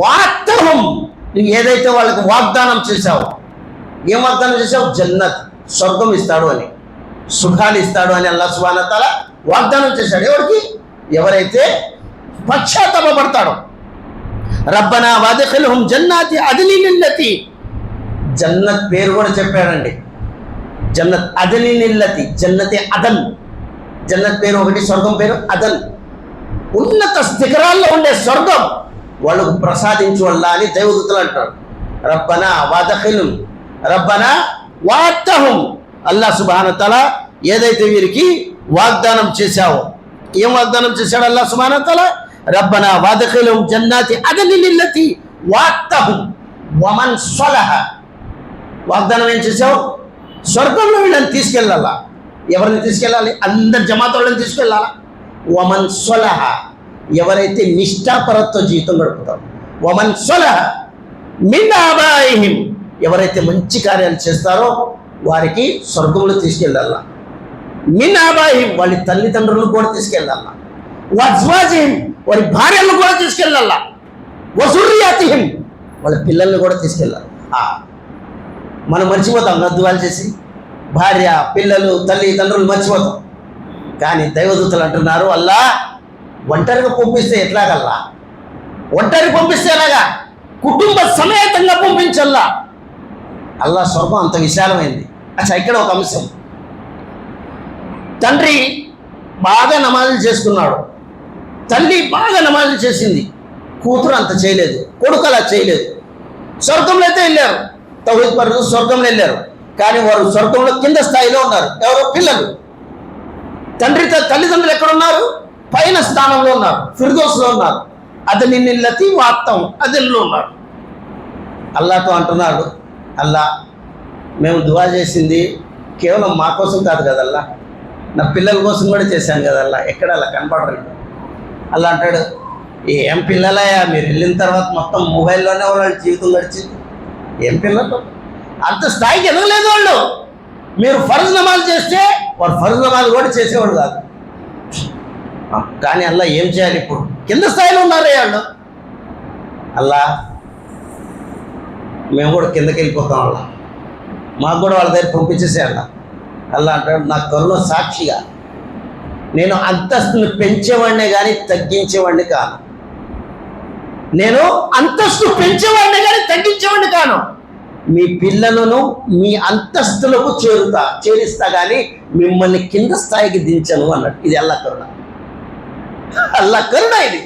వాత్తహుం, నువ్వు ఏదైతే వాళ్ళకి వాగ్దానం చేశావో, ఏం వాగ్దానం చేశావు, జన్నత్, స్వర్గం ఇస్తాడు అని, సుఖాలు ఇస్తాడు అని అల్లాహ్ సుబ్హానహు వ తఆలా వాగ్దానం చేశాడు. ఎవరికి, ఎవరైతే పశ్చాత్తాపడతాడో. రబ్బనా వద్ఖిల్హుం జన్నాతి అద్నిన్ అల్లతీ, జన్నత్ పేరు కూడా చెప్పాడండి. జన్నత్ అదనిన్ అల్లతీ, జన్నతే అదన్, జన్నత్ పేరు ఒకటి, స్వర్గం పేరు అదన్, ఉన్నత శిఖరాల్లో ఉండే స్వర్గం వాళ్ళకు ప్రసాదించు అల్లా అని దైవదూతలు అంటారు. రబ్బనా వద్ఖిల్హుం, రబ్బనా వఅదతహుం, అల్లాహ్ సుబ్హానహు వ తఆలా ఏదైతే వీరికి వాగ్దానం చేశావో, ఏం వాగ్దానం చేశాడు అల్లాహ్ సుబ్హానహు వ తఆలా, రబ్బనా వద్ఖిల్హుం జన్నాతి అద్నిన్ అల్లతి వఅదతహుం వమన్ సలహ. వాగ్దానం ఏం చేసావు? స్వర్గంలో వీళ్ళని తీసుకెళ్ళాలా. ఎవరిని తీసుకెళ్ళాలి? అందరి జమాతులను తీసుకెళ్ళాలా. వమన్ సలహ, ఎవరైతే నిష్ఠాపరత్వ జీవితం గడుపుతారు. వమన్ సలహ మిన్ ఆబాయిహిం, ఎవరైతే మంచి కార్యాలు చేస్తారో వారికి స్వర్గంలో తీసుకెళ్ళాలా. మిన్ ఆబాయిహిం, వాళ్ళ తల్లిదండ్రులను కూడా తీసుకెళ్ళాలా. వజ్వాజిహిం, వారి భార్యలను కూడా తీసుకెళ్ళాలా. వజుర్రియాతిహిం, వాళ్ళ పిల్లల్ని కూడా తీసుకెళ్ళాలి. మనం మర్చిపోతాం గద్దువాలు చేసి, భార్య పిల్లలు తల్లిదండ్రులు మర్చిపోతాం. కానీ దైవదూతలు అంటున్నారు, అల్లా ఒంటరిగా పంపిస్తే ఎట్లాగల్లా? ఒంటరి పంపిస్తే ఎలాగా? కుటుంబ సమేతంగా పంపించల్లా. అల్లా స్వర్గం అంత విశాలమైంది. అచ్చా, ఇక్కడ ఒక అంశం. తండ్రి బాగా నమాజులు చేసుకున్నాడు, తల్లి బాగా నమాజులు చేసింది, కూతురు అంత చేయలేదు, కొడుకు అలా చేయలేదు. స్వర్గంలో అయితే వెళ్ళారు, తౌహీద్ పరులు స్వర్గంలో వెళ్ళారు. కానీ వారు స్వర్గంలో కింద స్థాయిలో ఉన్నారు. ఎవరో పిల్లలు. తల్లిదండ్రులు ఎక్కడున్నారు? పైన స్థానంలో ఉన్నారు, ఫిర్దౌస్లో ఉన్నారు. అద్నిన్ అల్లతి వఅదతహుం, అదిల్లో ఉన్నారు. అల్లాతో అంటున్నాడు, అల్లా మేము దువా చేసింది కేవలం మా కోసం కాదు కదల్లా, నా పిల్లల కోసం కూడా చేశాను కదల్లా. ఎక్కడ అలా కనపడలేదు. అల్లా అంటాడు, ఏం పిల్లలయ్యా, మీరు వెళ్ళిన తర్వాత మొత్తం మొబైల్లోనే వాళ్ళ జీవితం గడిచింది. ఏం పిల్లలు? అంత స్థాయికి ఎదగలేదు వాళ్ళు. మీరు ఫర్జ్ నమాజ్ చేస్తే వారు ఫర్జ్ నమాజ్ కూడా చేసేవాడు కాదు. కానీ అల్లా ఏం చేయాలి? ఇప్పుడు కింద స్థాయిలో ఉన్నారే వాళ్ళు. అల్లా మేము కూడా కిందకి వెళ్ళిపోతాం, అల్లా మాకు కూడా వాళ్ళ దగ్గర పంపించేసే అల్లా. అల్లా అంటాడు, నా కరుణ సాక్షిగా నేను అంతస్తును పెంచేవాడినే కానీ తగ్గించేవాడిని కాను. నేను అంతస్తు పెంచేవాడిని కానీ తగ్గించేవాడిని కాను. మీ పిల్లలను మీ అంతస్తులకు చేరిస్తా కానీ మిమ్మల్ని కింద స్థాయికి దించను అన్నాడు. ఇది అల్లా కరుణ. అల్లా కరుణ ఇది.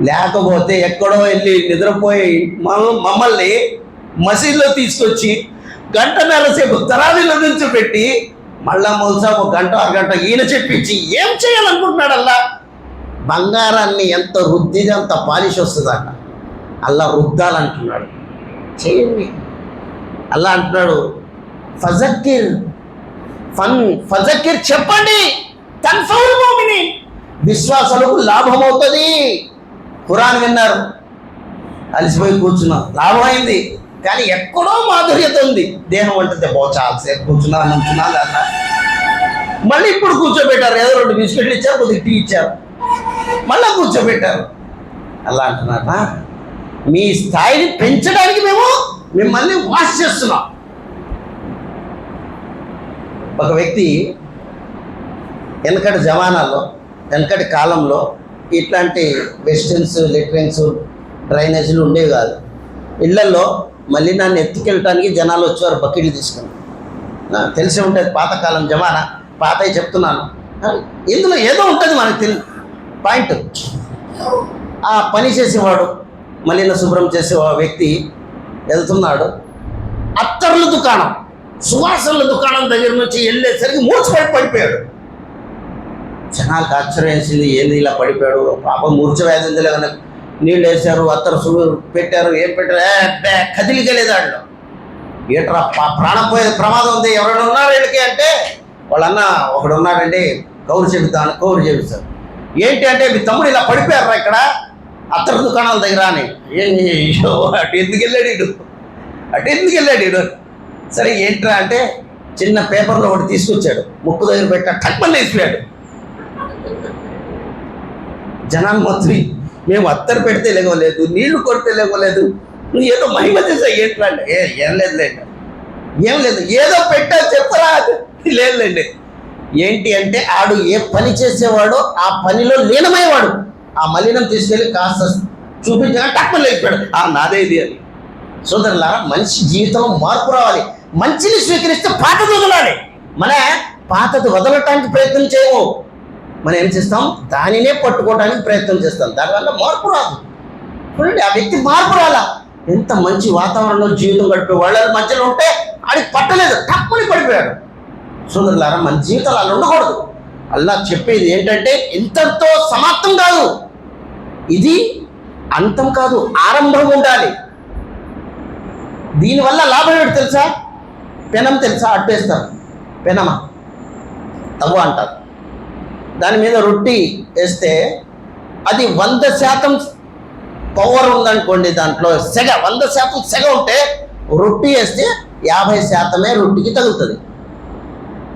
లేకపోతే ఎక్కడో వెళ్ళి నిద్రపోయి మమ్మల్ని మసీదులో తీసుకొచ్చి గంటన్నర సేపు తరావీలో నుంచి పెట్టి మళ్ళా మొదసా ఒక గంట అరగంట ఈయన చెప్పించి ఏం చేయాలనుకుంటున్నాడు? అల్లా బంగారాన్ని ఎంత రుద్దిగా అంత పాలిష్ వస్తుందట. అల్లా రుద్దాలంటున్నాడు, చేయండి. అల్లా అంటున్నాడు, ఫజక్కిర్ చెప్పండి, తన్ఫౌల్ ముమినీన్, విశ్వాసులకు లాభమవుతుంది. ఖురాన్ విన్నారు, అలసిపోయి కూర్చున్నాం, లాభం అయింది. కానీ ఎక్కడో మాధుర్యత ఉంది. దేహం అంటే చాలాసేపు కూర్చున్నా నుంచున్నా లేదా. మళ్ళీ ఇప్పుడు కూర్చోబెట్టారు, ఏదో 2 బిస్కెట్లు ఇచ్చారు, కొద్దిగా టీ ఇచ్చారు, మళ్ళీ కూర్చోబెట్టారు. అలా అంటున్నారా? మీ స్థాయిని పెంచడానికి మేము మిమ్మల్ని వాష్ చేస్తున్నాం. ఒక వ్యక్తి వెనకటి కాలంలో ఇట్లాంటి వెస్టర్న్స్, లెట్రిన్స్, డ్రైనేజీలు ఉండేవి కాదు. ఇళ్లలో మళ్ళీ నన్ను ఎత్తుకెళ్ళటానికి జనాలు వచ్చేవారు బకెట్లు తీసుకుని. తెలిసి ఉంటుంది పాతకాలం జమానా, పాతవి చెప్తున్నాను. ఇందులో ఏదో ఉంటుంది మనకు తెలియదు పాయింట్. ఆ పని చేసేవాడు, మలిన శుభ్రం చేసే వ్యక్తి వెళ్తున్నాడు. అత్తర్ల దుకాణం, సువాసనల దుకాణం దగ్గర నుంచి వెళ్ళేసరికి పడిపోయాడు. జనాలకు ఆశ్చర్యం వేసింది, ఏంది ఇలా పడిపోయాడు? పాపం మూర్ఛ వ్యాధి ఉంది, లేదని నీళ్ళు వేశారు, అత్తరు పెట్టారు, ఏం పెట్టారు, కదిలికలేదు వాళ్ళు. ఏట్రా ప్రాణం పోయే ప్రమాదం ఉంది, ఎవరైనా ఉన్నారు వీళ్ళకి అంటే, వాళ్ళన్న ఒకడు ఉన్నాడండి, కౌరు చేపిస్తారు. ఏంటి అంటే, మీ తమ్ముడు ఇలా పడిపోయారా ఇక్కడ అత్తర దుకాణాల దగ్గర అని. అటు ఎందుకు వెళ్ళాడు ఈడు? సరే ఏంట్రా అంటే, చిన్న పేపర్లో ఒకటి తీసుకొచ్చాడు, ముక్కు దగ్గర పెట్టా టక్మని వేసిపోయాడు. జనాలు మొత్తం, మేము అత్తరు పెడితే లేగలేదు, నీళ్లు కొడితే లేగలేదు, నువ్వు ఏదో మహిమ చేసావు ఏంట్రా అంటే, ఏం లేదు ఏదో పెట్టా చెప్పరా, లేదులేండి. ఏంటి అంటే, ఆడు ఏ పని చేసేవాడో ఆ పనిలో లీనమయ్యేవాడు. ఆ మలినం తీసుకెళ్ళి కాస్త చూపించగా టక్కుని లేకపోయాడు, నాదే ఇది అని. సోదరులారా, మనిషి జీవితంలో మార్పు రావాలి. మంచిని స్వీకరిస్తే పాతది వదలాలి. మన పాతది వదలటానికి ప్రయత్నం చేయము, మనం ఏం చేస్తాం, దానినే పట్టుకోవడానికి ప్రయత్నం చేస్తాం. దానివల్ల మార్పు రాదు. చూడండి, ఆ వ్యక్తి మార్పు రాలా. ఎంత మంచి వాతావరణంలో జీవితం గడిపే వాళ్ళ మధ్యలో ఉంటే ఆడికి పట్టలేదు, టక్కుని పడిపోయాడు. సోదరులారా, మన జీవితాలు అలా ఉండకూడదు. అల్లా చెప్పేది ఏంటంటే, ఇంతటితో సమాప్తం కాదు. ఇది అంతం కాదు, ఆరంభం ఉండాలి. దీనివల్ల లాభం ఏంటి తెలుసా? పెనం తెలుసా? అట్టేస్తారు, పెనమా తవ్వ అంటారు. దాని మీద రొట్టి వేస్తే అది 100% పవర్ ఉందనుకోండి, దాంట్లో సెగ 100% సెగ ఉంటే రొట్టి వేస్తే 50% రొట్టికి తగులుతుంది,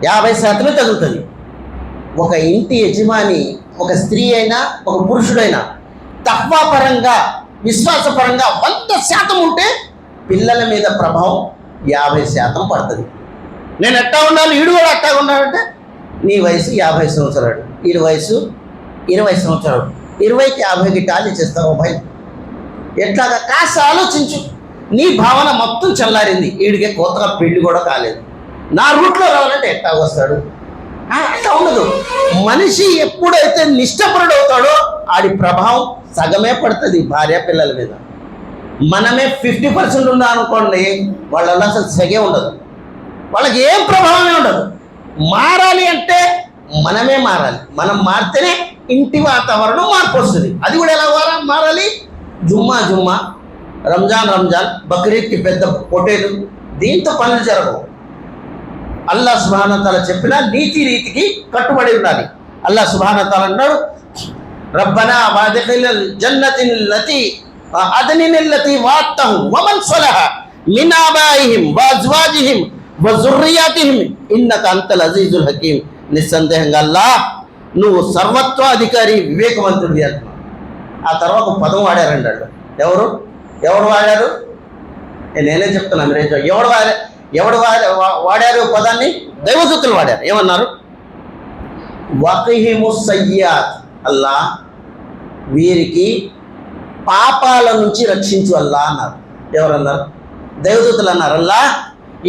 50% తగులుతుంది. ఒక ఇంటి యజమాని, ఒక స్త్రీ అయినా ఒక పురుషుడైనా తక్వా పరంగా, విశ్వాసపరంగా 100% ఉంటే పిల్లల మీద ప్రభావం 50% పడుతుంది. నేను ఎట్టా ఉండాలి, ఈడు కూడా అట్టా ఉన్నాడంటే, నీ వయసు 50 సంవత్సరాలు, ఈడు వయసు 20 సంవత్సరాలు, 20కి 50కి టాలీ చేస్తావు భయ్. ఎట్లాగా కాస్త ఆలోచించు. నీ భావన మొత్తం చల్లారింది, వీడికి కొత్తగా పెళ్లి కూడా కాలేదు, నా రూట్లో రావాలంటే ఎట్టా వస్తాడు? అట్లా ఉండదు. మనిషి ఎప్పుడైతే నిష్ఠపరుడు అవుతాడో ఆడి ప్రభావం సగమే పడుతుంది భార్య పిల్లల మీద. మనమే 50% ఉన్నా అనుకోండి, వాళ్ళలో అసలు సెగే ఉండదు, వాళ్ళకి ఏం ప్రభావమే ఉండదు. మారాలి అంటే మనమే మారాలి. మనం మారితేనే ఇంటి వాతావరణం మార్పు వస్తుంది. అది కూడా ఎలా మారాలి? జుమ్మా, రంజాన్, బక్రీద్కి పెద్ద పొటేలు, దీంతో పనులు జరగవు. అల్లాహ్ సుబ్హానహు వ తఆలా చెప్పిన నీతి రీతికి కట్టుబడి ఉండాలి. అల్లాహ్ సుబ్హానహు వ తఆలా అన్నాడు, రబ్బనా వాదిఖిల్ జన్నతిల్లతి అదనిల్లతి వాత్తహు వమన్ సలహ మిన్ ఆబాయిహిం వఅజ్వాజిహిం వజుర్రియాతిహిం ఇన్నక అంతల్ అజీజుల్ హకీం. నిస్సందేహంగా అల్లాహ్ నువ్వు సర్వత్వాధికారి, వివేకవంతుడివి అంటున్నావు. ఆ తర్వాత పదం వాడారండి వాళ్ళు. ఎవరు వాడారు? నేనే చెప్తున్నా, మీరేం ఎవడు వాడారు పదాన్ని? దైవదూతలు వాడారు. ఏమన్నారు? వఖిహిము సయ్యాత్, అల్లా వీరికి పాపాల నుంచి రక్షించు అల్లా అన్నారు. ఎవరన్నారు? దైవదూతలు అన్నారు. అల్లా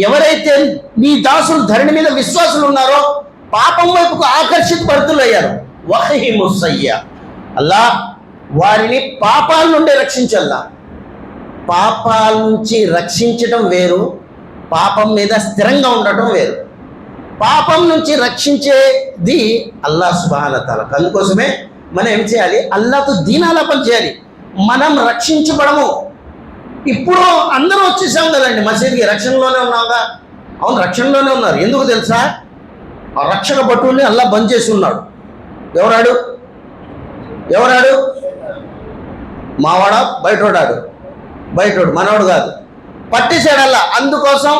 ఎవరైతే నీ దాసులు ధరణి మీద విశ్వాసులు ఉన్నారో పాపం వైపుకు ఆకర్షితపడుతులయ్యారు. వఖిహిము సయ్యా, అల్లా వారిని పాపాల నుండి రక్షించల్లా. పాపాల నుంచి రక్షించడం వేరు, పాపం మీద స్థిరంగా ఉండటం వేరు. పాపం నుంచి రక్షించేది అల్లాహ్ సుబ్హానహు వ తఆలా. అందుకోసమే మనం ఏం చేయాలి? అల్లాహ్తో దీనాలాపన చేయాలి. మనం రక్షించబడము. ఇప్పుడు అందరూ వచ్చేసాం కదండి మసీద్కి, రక్షణలోనే ఉన్నాగా. అవును, రక్షణలోనే ఉన్నారు. ఎందుకు తెలుసా? ఆ రక్షక భటుల్ని అల్లాహ్ బంద్ చేసి ఉన్నాడు. ఎవరాడు? మావాడా? బయటోడు మనవాడు కాదు. పట్టేశాడు అల్లా. అందుకోసం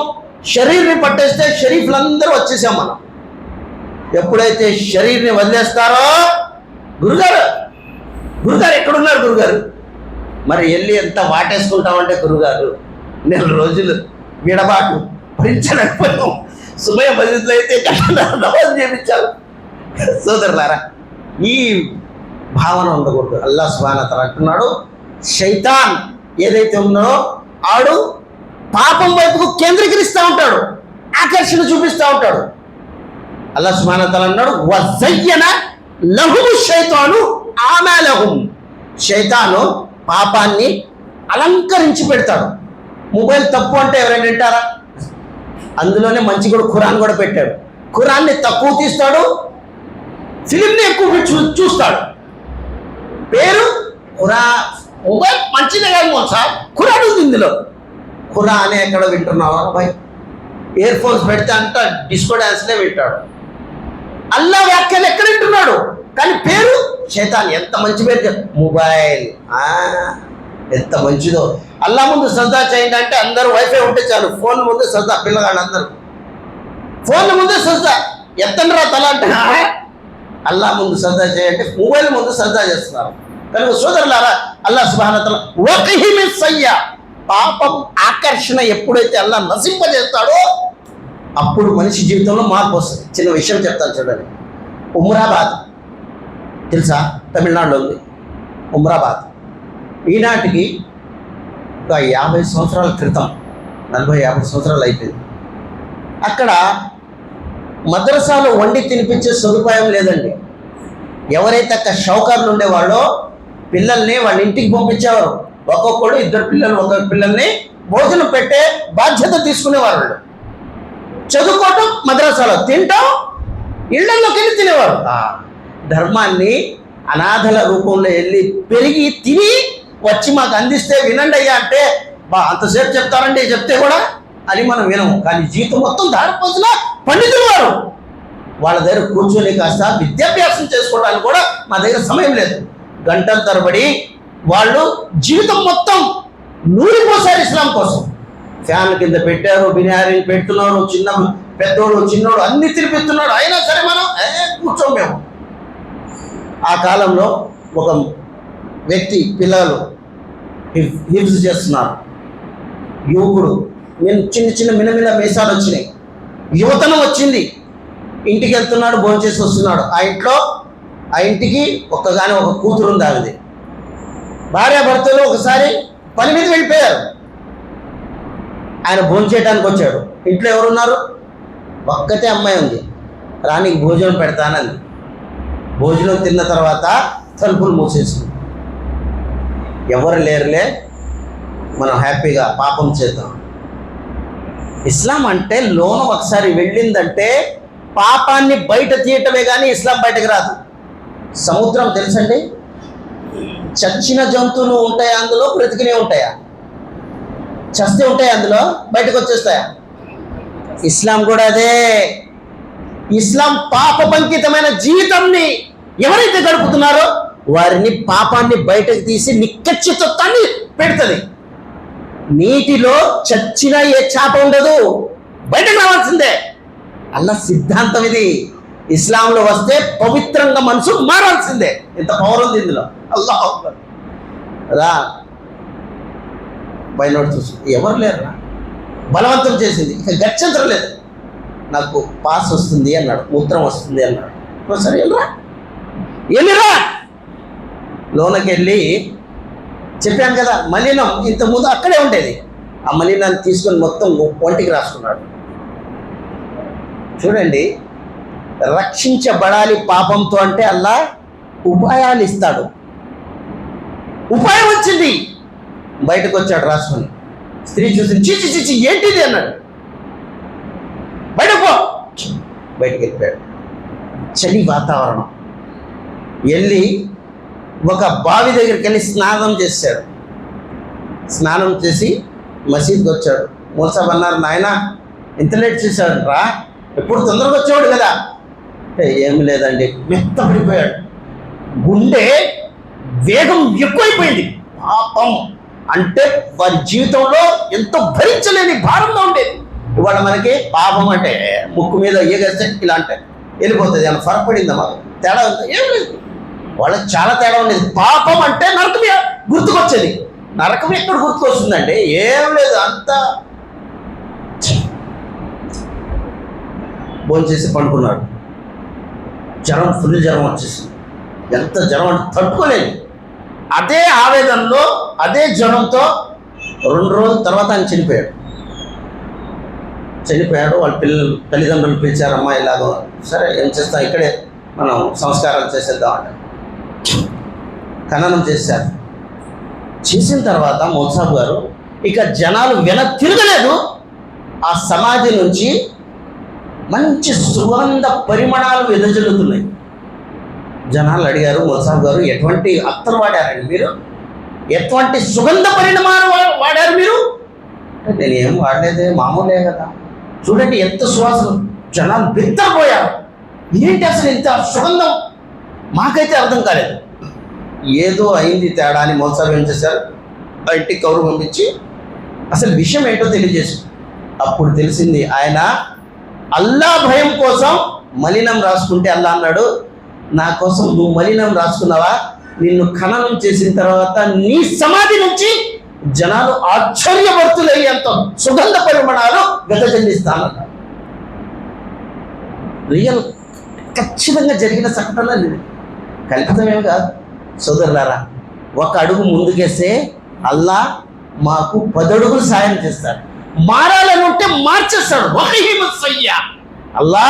షరీర్ని పట్టేస్తే షరీఫ్లందరూ వచ్చేసాం మనం. ఎప్పుడైతే షరీర్ని వదిలేస్తారో, గురుగారు ఎక్కడున్నారు గురుగారు? మరి వెళ్ళి ఎంత వాటేసుకుంటామంటే, గురుగారు నెల రోజులు విడబాటు భరించలేకపోయాం, సుమయ మసీదులో అయితే నమాజ్ చేయించాలి. సోదరులారా, ఈ భావన ఉండకూడదు. అల్లాహ్ సుబ్హానహు వ తఆలా అంటున్నాడు, శైతాన్ ఏదైతే ఉందో ఆడు పాపం వైపుకు కేంద్రీకరిస్తూ ఉంటాడు, ఆకర్షణ చూపిస్తూ ఉంటాడు. అల్లాహ్ సుబ్హానహు వ తఆలా అన్నాడు, వజయ్యన లహుము శైతాను ఆమాలహుం. శైతాను పాపాన్ని అలంకరించి పెడతాడు. మొబైల్ తప్పు అంటే ఎవరైనా వింటారా? అందులోనే మంచి కూడా ఖురాన్ కూడా పెట్టాడు. ఖురాన్ని తక్కువ తీస్తాడు, ఫిలింని ఎక్కువ చూస్తాడు. పేరు ఖురాన్. మొబైల్ మంచిదే కాదు సార్, ఖురాన్ ఉంది ఇందులో. ఖురాన్ ఎక్కడ వింటున్నావా భాయ్? ఇయర్ ఫోన్స్ పెడితే అంట డిస్కో డాన్స్లే వింటాడు. అల్లా వ్యాఖ్యలు ఎక్కడ వింటున్నాడు? కానీ పేరు శైతాన్. ఎంత మంచి పేరు! మొబైల్ ఎంత మంచిదో. అల్లా ముందు సజదా చేయండి అంటే అందరూ వైఫై ఉంటే చాలు, ఫోన్ ముందు సజదా. పిల్లగాళ్ళు అందరూ ఫోన్ల ముందే సజదా. ఎత్తండ్రా తల అంటే అల్లా ముందు సజదా చేయంటే మొబైల్ ముందు సజదా చేస్తున్నారు. కనుక సోదరులారా, అల్లాహ్ సుబ్హానహు వ తఆలా వఖిహిమి సయ్యా, పాపం ఆకర్షణ ఎప్పుడైతే అల్లాహ్ నశింపజేస్తాడో అప్పుడు మనిషి జీవితంలో మార్పు వస్తుంది. చిన్న విషయం చెప్తాను చూడండి. ఉమ్రాబాద్ తెలుసా? తమిళనాడులో ఉంది ఉమ్రాబాద్. ఈనాటికి ఒక 50 సంవత్సరాల క్రితం, 40-50 సంవత్సరాలు అయిపోయింది. అక్కడ మద్రసాలో వండి తినిపించే సదుపాయం లేదండి. ఎవరైతే అక్కడ షౌకర్లు ఉండేవాళ్ళో పిల్లల్ని వాళ్ళ ఇంటికి పంపించేవారు. ఒక్కొక్కడు 2 పిల్లలు, ఒక్కొక్క పిల్లల్ని భోజనం పెట్టే బాధ్యత తీసుకునేవారు. చదువుకోవటం మద్రసాలో, తింటాం ఇళ్లలోకి వెళ్ళి తినేవారు. ధర్మాన్ని అనాథల రూపంలో వెళ్ళి పెరిగి తిని వచ్చి మాకు అందిస్తే వినండి అయ్యా అంటే, అంతసేపు చెప్తారండి, చెప్తే కూడా అని మనం వినము. కానీ జీవితం మొత్తం దారిపోసిన పండితులు వారు, వాళ్ళ దగ్గర కూర్చొని కాస్త విద్యాభ్యాసం చేసుకోవడానికి కూడా మా దగ్గర సమయం లేదు. గంటల తరబడి వాళ్ళు జీవితం మొత్తం నూరిపోసారు ఇస్లాం కోసం. ఫ్యాన్ల కింద పెట్టారు, బిర్యానీలు పెడుతున్నారు, చిన్న పెద్దోడు చిన్నోడు అన్ని తినిపిస్తున్నాడు. అయినా సరే మనం కూర్చోం మేము. ఆ కాలంలో ఒక వ్యక్తి పిల్లలు హిఫ్జ్ చేస్తున్నారు, యువకుడు, చిన్న చిన్న మినమిన మీసాలు వచ్చినాయి, యువతనం వచ్చింది, ఇంటికి వెళ్తున్నాడు, భోంచేసి వస్తున్నాడు. ఆ ఇంటికి ఒక్కగానే ఒక కూతురు ఉంది. ఆవిది భార్యాభర్తలు ఒకసారి పని మీద వెళ్ళిపోయారు. ఆయన భోంచేయడానికి వచ్చాడు. ఇంట్లో ఎవరున్నారు? ఒక్కతే అమ్మాయి ఉంది. రానికి భోజనం పెడతానంది. భోజనం తిన్న తర్వాత తలుపులు మూసేసింది. ఎవరు లేరులే, మనం హ్యాపీగా పాపం చేద్దాం. ఇస్లాం అంటే లోన ఒకసారి వెళ్ళిందంటే పాపాన్ని బయట తీయటమే కానీ ఇస్లాం బయటకు రాదు. సముద్రం తెలుసండి, చచ్చిన జంతువులు ఉంటాయా అందులో, బ్రతికినే ఉంటాయా? చస్తే ఉంటాయా అందులో, బయటకు వచ్చేస్తాయా? ఇస్లాం కూడా అదే. ఇస్లాం పాపబంకితమైన జీవితాన్ని ఎవరైతే గడుపుతున్నారో వారిని పాపాన్ని బయటకు తీసి నిక్కచ్చిత్వాన్ని పెడుతుంది. నీటిలో చచ్చిన ఏ చేప ఉండదు, బయటకు రావాల్సిందే. అల్లా సిద్ధాంతం ఇది. ఇస్లాంలో వస్తే పవిత్రంగా మనసు మారాల్సిందే. ఇంత పవర్ ఉంది ఇందులో. అల్లాహ్ అక్బర్. రా బయలుడు చూసి ఎవరు లేరు, బలవంతం చేసింది. ఇక గత్యంతరం లేదు. నాకు పాస్ వస్తుంది అన్నాడు, మూత్రం వస్తుంది అన్నాడు. సరే వెళ్ళిరా. లోనకి వెళ్ళి చెప్పాను కదా, మలినం ఇంతకుముందు అక్కడే ఉండేది. ఆ మలినాన్ని తీసుకొని మొత్తం ఒంటికి రాసుకున్నాడు. చూడండి, రక్షించబడాలి పాపంతో అంటే అల్లా ఉపాయాలు ఇస్తాడు. ఉపాయం వచ్చింది, బయటకు వచ్చాడు రాసుకొని. స్త్రీ చూసి చీచి చీచి ఏంటిది అన్నాడు. బయటకు పో. బయటకు వెళ్ళిపోయాడు. చలి వాతావరణం. వెళ్ళి ఒక బావి దగ్గరికి వెళ్ళి స్నానం చేశాడు. స్నానం చేసి మసీద్కి వచ్చాడు. మూసాబ్ అన్నారు, నాయన ఇంత లేట్ చేశాడు రా, ఎప్పుడు తొందరగా వచ్చేవాడు కదా. ఏమి లేదండి. మెత్తపడిపోయాడు. గుండె వేగం ఎక్కువైపోయింది. పాపం అంటే వారి జీవితంలో ఎంతో భరించలేని భారంగా ఉండేది. ఇవాళ మనకి పాపం అంటే ముక్కు మీద ఏగేస్తే ఇలా అంటే వెళ్ళిపోతుంది. ఏమైనా ఫరక్ పడిందా? మాకు తేడా ఉందా? ఏం లేదు. వాళ్ళకి చాలా తేడా ఉండేది. పాపం అంటే నరకం గుర్తుకొచ్చేది. నరకం ఎక్కడ గుర్తుకొస్తుందండి? ఏం లేదు. అంతా భోంచేసి పండుకున్నాడు. జ్వరం, ఫుల్ జ్వరం వచ్చేసింది. ఎంత జ్వరం అంటే తట్టుకోలేదు. అదే ఆవేదనలో, అదే జ్వరంతో 2 రోజుల తర్వాత ఆయన చనిపోయాడు. వాళ్ళ తల్లిదండ్రులు పిలిచారమ్మా ఇలాగో. సరే ఏం చేస్తాం, ఇక్కడే మనం సంస్కారాలు చేసేద్దామంట. ఖననం చేశారు. చేసిన తర్వాత మౌసాబ్ గారు ఇక జనాలు తిరగలేదు. ఆ సమాధి నుంచి మంచి సుగంధ పరిమళాలు వెదజల్లుతున్నాయి. జనాలు అడిగారు, మౌసాబ్ గారు ఎటువంటి అత్తరు వాడారండి మీరు? ఎటువంటి సుగంధ పరిణామాలు వాడారు మీరు? నేను ఏం వాడలేదే, మామూలే కదా. చూడండి ఎంత సువాసన. జనాలు బిత్తరపోయారు. ఏంటి అసలు ఇంత సుగంధం? మాకైతే అర్థం కాలేదు. ఏదో అయింది తేడా అని మౌసాబ్ ఏం చేశారు, బయటికి కౌరు పంపించి అసలు విషయం ఏంటో తెలియజేసి, అప్పుడు తెలిసింది ఆయన అల్లా భయం కోసం మలినం రాసుకుంటే అల్లా అన్నాడు, నా కోసం నువ్వు మలినం రాసుకున్నావా, నిన్ను ఖననం చేసిన తర్వాత నీ సమాధి నుంచి జనాలు ఆశ్చర్యవర్తులయ్యేంత సుగంధ పరిమళాలు వెదజల్లిస్తానన్నాడు. రియల్ ఖచ్చితంగా జరిగిన సంఘటన కల్పితమేమి కాదు సోదరులారా. ఒక అడుగు ముందుకేస్తే అల్లా మాకు 10 అడుగులు సాయం చేస్తాడు. మారాలని ఉంటే మార్చేస్తాడు. అల్లా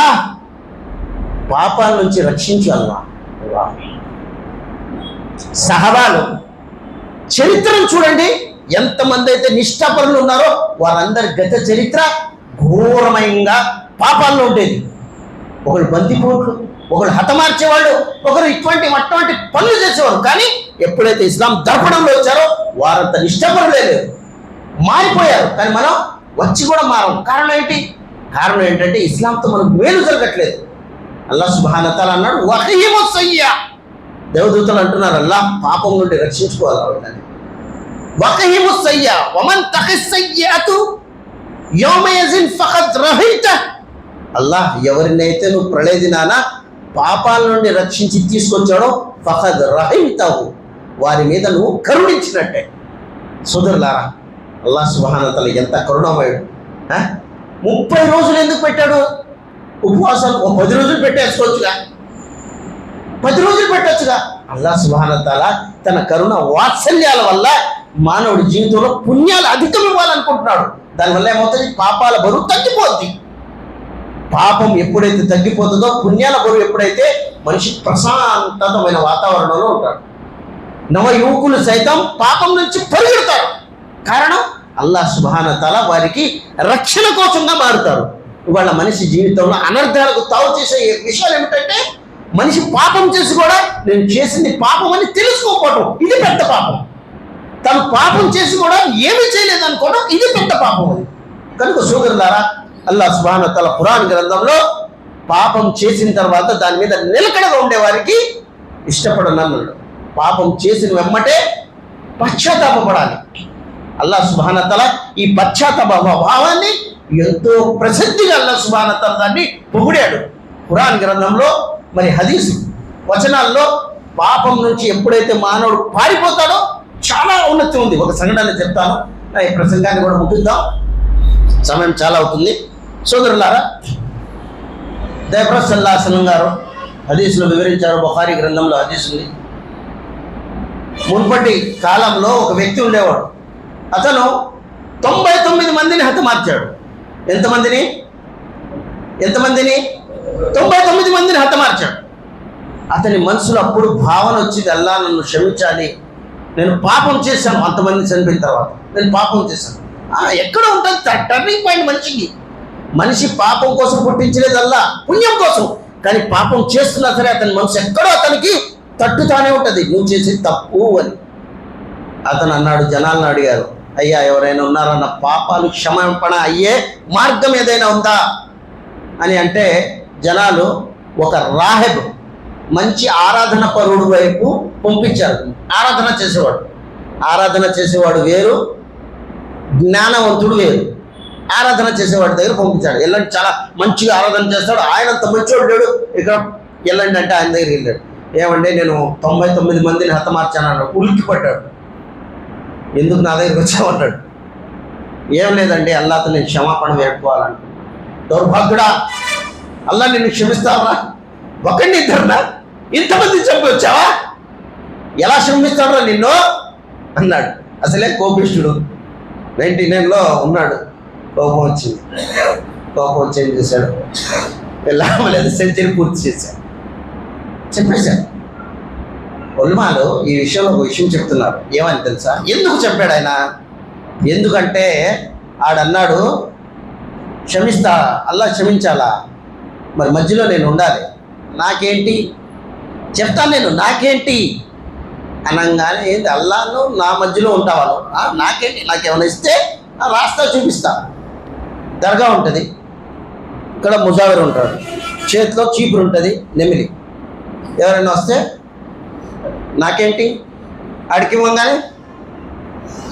పాపాల నుంచి రక్షించు అల్లా. సహబాలు చరిత్రను చూడండి, ఎంతమంది అయితే నిష్ఠాపరులు ఉన్నారో వారందరి గత చరిత్ర ఘోరమయంగా పాపాల్లో ఉండేది. ఒకళ్ళు బందిపోట్లు, ఒకరు హతమార్చేవాళ్ళు, ఒకరు అటువంటి పనులు చేసేవారు. కానీ ఎప్పుడైతే ఇస్లాం దర్పణంలో వచ్చారో వారంత నిష్ఠపరులే లేరు, మారిపోయారు. కానీ మనం వచ్చి కూడా మారం. కారణం ఏంటి? కారణం ఏంటంటే ఇస్లాంతో మనకు మేలు జరగట్లేదు. అల్లాహ్ సుబ్హానహు వ తఆలా అన్నాడు, వఖీము సయ్యా. దేవదూతలు అంటున్నారు, అల్లాహ్ పాపం నుండి రక్షించుకోవాలి వాళ్ళని. వఖీము సయ్యా వమన్ తఖిస్ సయ్యతు యౌమయజిన్ ఫఖద్ రహీత. అల్లాహ్ ఎవరినైతే నువ్వు ప్రళయ దినాన పాపాల నుండి రక్షించి తీసుకొచ్చాడో ఫఖద్ రహీతహు, వారి మీద నువ్వు కరుణించినట్టే. సోదరులారా, అల్లాహ్ సుబ్హానహు వ తఆలా ఎంత కరుణామయుడు. 30 రోజులు ఎందుకు పెట్టాడు ఉపవాసం? 10 రోజులు పెట్టేసుకోవచ్చుగా, 10 రోజులు పెట్టొచ్చుగా. అల్లాహ్ సుబ్హానహు వ తఆలా తన కరుణ వాత్సల్యాల వల్ల మానవుడి జీవితంలో పుణ్యాలు అధికం ఇవ్వాలనుకుంటున్నాడు. దానివల్ల ఏమవుతుంది? పాపాల బరువు తగ్గిపోద్ది. పాపం ఎప్పుడైతే తగ్గిపోతుందో, పుణ్యాల బరువు ఎప్పుడైతే, మనిషి ప్రశాంతమైన వాతావరణంలో ఉంటాడు. నవ యువకులు సైతం పాపం నుంచి పరిగెడతారు. కారణం అల్లాహ్ సుబ్హానహు వ తఆలా వారికి రక్షణ కోసంగా మారుతారు. ఇవాళ మనిషి జీవితంలో అనర్థాలకు తావు చేసే విషయాలు ఏమిటంటే, మనిషి పాపం చేసి కూడా నేను చేసింది పాపం అని తెలుసుకోకపోవడం, ఇది పెద్ద పాపం. తను పాపం చేసి కూడా ఏమీ చేయలేదు అనుకోవడం, ఇది పెద్ద పాపం. అది కనుక సోదరులారా, అల్లాహ్ సుబ్హానహు వ తఆలా ఖురాన్ గ్రంథంలో పాపం చేసిన తర్వాత దాని మీద నిలకడగా ఉండేవారికి ఇష్టపడనన్నాడు. పాపం చేసిన వెమ్మటే పశ్చాత్తాపపడాలి. అల్లాహ్ సుబ్హానహు వ తఆలా ఈ పశ్చాత్తాప భావాన్ని ఎంతో ప్రసిద్ధిగా అల్లాహ్ సుబ్హానహు వ తఆలా దాన్ని పొగిడాడు ఖురాన్ గ్రంథంలో. మరి హదీస్ వచనాల్లో పాపం నుంచి ఎప్పుడైతే మానవుడు పారిపోతాడో చాలా ఉన్నతి ఉంది. ఒక సంఘటన చెప్తాను, ఈ ప్రసంగాన్ని కూడా ముగిద్దాం, సమయం చాలా అవుతుంది. సోదరులారా, దైవప్రవక్త సల్లల్లాహు అలైహి వసల్లం గారు హదీస్లో వివరించారు, బుఖారీ గ్రంథంలో హదీస్ ఉంది. మునుపటి కాలంలో ఒక వ్యక్తి ఉండేవాడు. అతను 99 మందిని హతమార్చాడు. ఎంతమందిని? 99 మందిని హతమార్చాడు. అతని మనసులో అప్పుడు భావన వచ్చింది, అల్లా నన్ను క్షమించాలి, నేను పాపం చేశాను. అంతమంది చనిపోయిన తర్వాత నేను పాపం చేశాను. ఎక్కడ ఉంటుంది టర్నింగ్ పాయింట్ మనిషికి? మనిషి పాపం కోసం పుట్టించలేదు, అల్లా పుణ్యం కోసం. కానీ పాపం చేస్తున్నా సరే అతని మనసు ఎక్కడో అతనికి తట్టుతానే ఉంటుంది, నువ్వు చేసేది తప్పు అని. అతను అన్నాడు, జనాలను అడిగారు, అయ్యా ఎవరైనా ఉన్నారన్న పాపాలు క్షమాపణ అయ్యే మార్గం ఏదైనా ఉందా అని అంటే, జనాలు ఒక రాహెబ్, మంచి ఆరాధన పరుడు వైపు పంపించారు. ఆరాధన చేసేవాడు వేరు, జ్ఞానవంతుడు వేరు. ఆరాధన చేసేవాడి దగ్గర పంపించాడు. వెళ్ళండి, చాలా మంచిగా ఆరాధన చేస్తాడు, ఆయనంత మంచివాడు లేడు, ఇక్కడ వెళ్ళండి అంటే ఆయన దగ్గర వెళ్ళాడు. ఏమంటే నేను 99 మందిని హతమార్చాను. ఉలిక్కి పడ్డాడు. ఎందుకు నా దగ్గరికి వచ్చామన్నాడు. ఏం లేదండి, అల్లాతో నేను క్షమాపణ వేడుకోవాలంట. దౌర్భాగ్యుడా, అల్లా నిన్ను క్షమిస్తావా? ఒకడిని ఇద్దరునా? ఇంతమంది చంపి వచ్చావా? ఎలా క్షమిస్తాడో నిన్ను అన్నాడు. అసలే కోపిష్ఠుడు, 99లో ఉన్నాడు. కోపం వచ్చింది. కోపం వచ్చి ఏం చేశాడు? వెళ్ళలేదు, సెంచరీ పూర్తి చేశాడు, చెప్పేశాడు. ఉల్మాలు ఈ విషయంలో ఒక విషయం చెప్తున్నారు. ఏమని తెలుసా? ఎందుకు చెప్పాడు ఆయన? ఎందుకంటే ఆడన్నాడు, క్షమిస్తా, అల్లా క్షమించాలా, మరి మధ్యలో నేను ఉండాలి, నాకేంటి చెప్తాను, నేను నాకేంటి అనగానే, ఏంటి అల్లాను నా మధ్యలో ఉంటావాను, నాకేంటి, నాకేమైనా ఇస్తే రాస్తా చూపిస్తా. దర్గా ఉంటుంది, ఇక్కడ ముజావిర్ ఉంటాడు, చేతిలో చీపురు ఉంటుంది, నెమిలి. ఎవరైనా వస్తే నాకేంటి, ఆడికి ఇవ్వగానే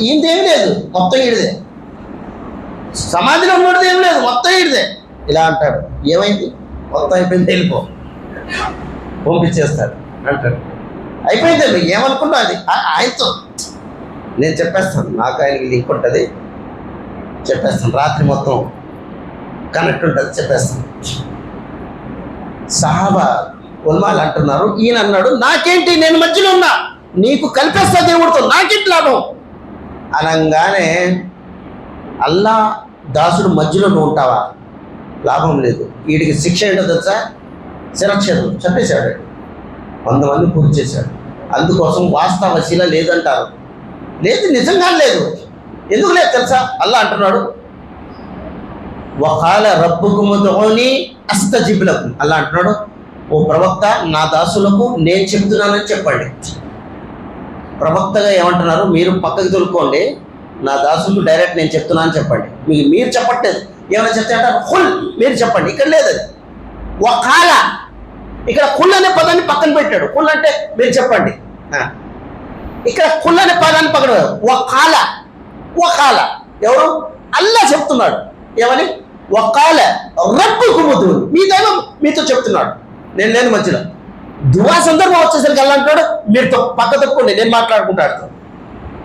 ఈయనదేం లేదు, మొత్తం ఈడిదే. సమాధిలో ఉన్నది ఏం లేదు, మొత్తం ఈడిదే. ఇలా అంటాడు. ఏమైంది? మొత్తం అయిపోయింది, వెళ్ళిపో, పంపించేస్తాడు అంటాడు. అయిపోయింది, ఏమనుకున్నా అది ఆయనతో నేను చెప్పేస్తాను, నాకు ఆయనకి లింక్ ఉంటుంది, చెప్పేస్తాను, రాత్రి మొత్తం కనెక్ట్ ఉంటుంది, చెప్పేస్తాను. సహాబా ఉల్మాలు అంటున్నారు, ఈయన అన్నాడు, నాకేంటి, నేను మధ్యలో ఉన్నా, నీకు కలిపేస్తా దేవుడితో, నాకేంటి లాభం అనగానే, అల్లా దాసుడు మధ్యలో నువ్వు ఉంటావా? లాభం లేదు. వీడికి శిక్ష ఏంటో తెలుసా? శిరక్షను చెప్పేశాడు. 100 మంది పూర్తి చేశాడు. అందుకోసం వాస్తవ శిల లేదంటారు. లేదు, నిజంగా లేదు. ఎందుకు లేదు తెలుసా? అల్లా అంటున్నాడు, వఖాల రబ్బుకుమ్ ఉద్ఊని అస్తజిబ్ లకుమ్. అల్లా అంటున్నాడు, ఓ ప్రవక్త, నా దాసులకు నేను చెప్తున్నానని చెప్పండి. ప్రవక్తగా ఏమంటున్నారు? మీరు పక్కకి తొలుకోండి, నా దాసులకు డైరెక్ట్ నేను చెప్తున్నానని చెప్పండి. మీరు చెప్పట్లేదు. ఏమైనా చెప్తే అంటారు హుల్, మీరు చెప్పండి. ఇక్కడ లేదు అది. వకాల, ఇక్కడ కుల్ అనే పదాన్ని పక్కన పెట్టాడు. కుల్ అంటే మీరు చెప్పండి. ఇక్కడ కుల్ అనే పదాన్ని పక్కన వకాల. వకాల ఎవరు? అల్లా చెప్తున్నాడు. ఏమని? వకాల రబ్బుకుముదు, మీ దైవం మీతో చెప్తున్నాడు, నేను లేని మధ్యలో. దువా సందర్భం వచ్చేసరికి అల్లా అంటాడు మీరుతో పక్క తప్పుకోండి, నేను మాట్లాడుకుంటాడు.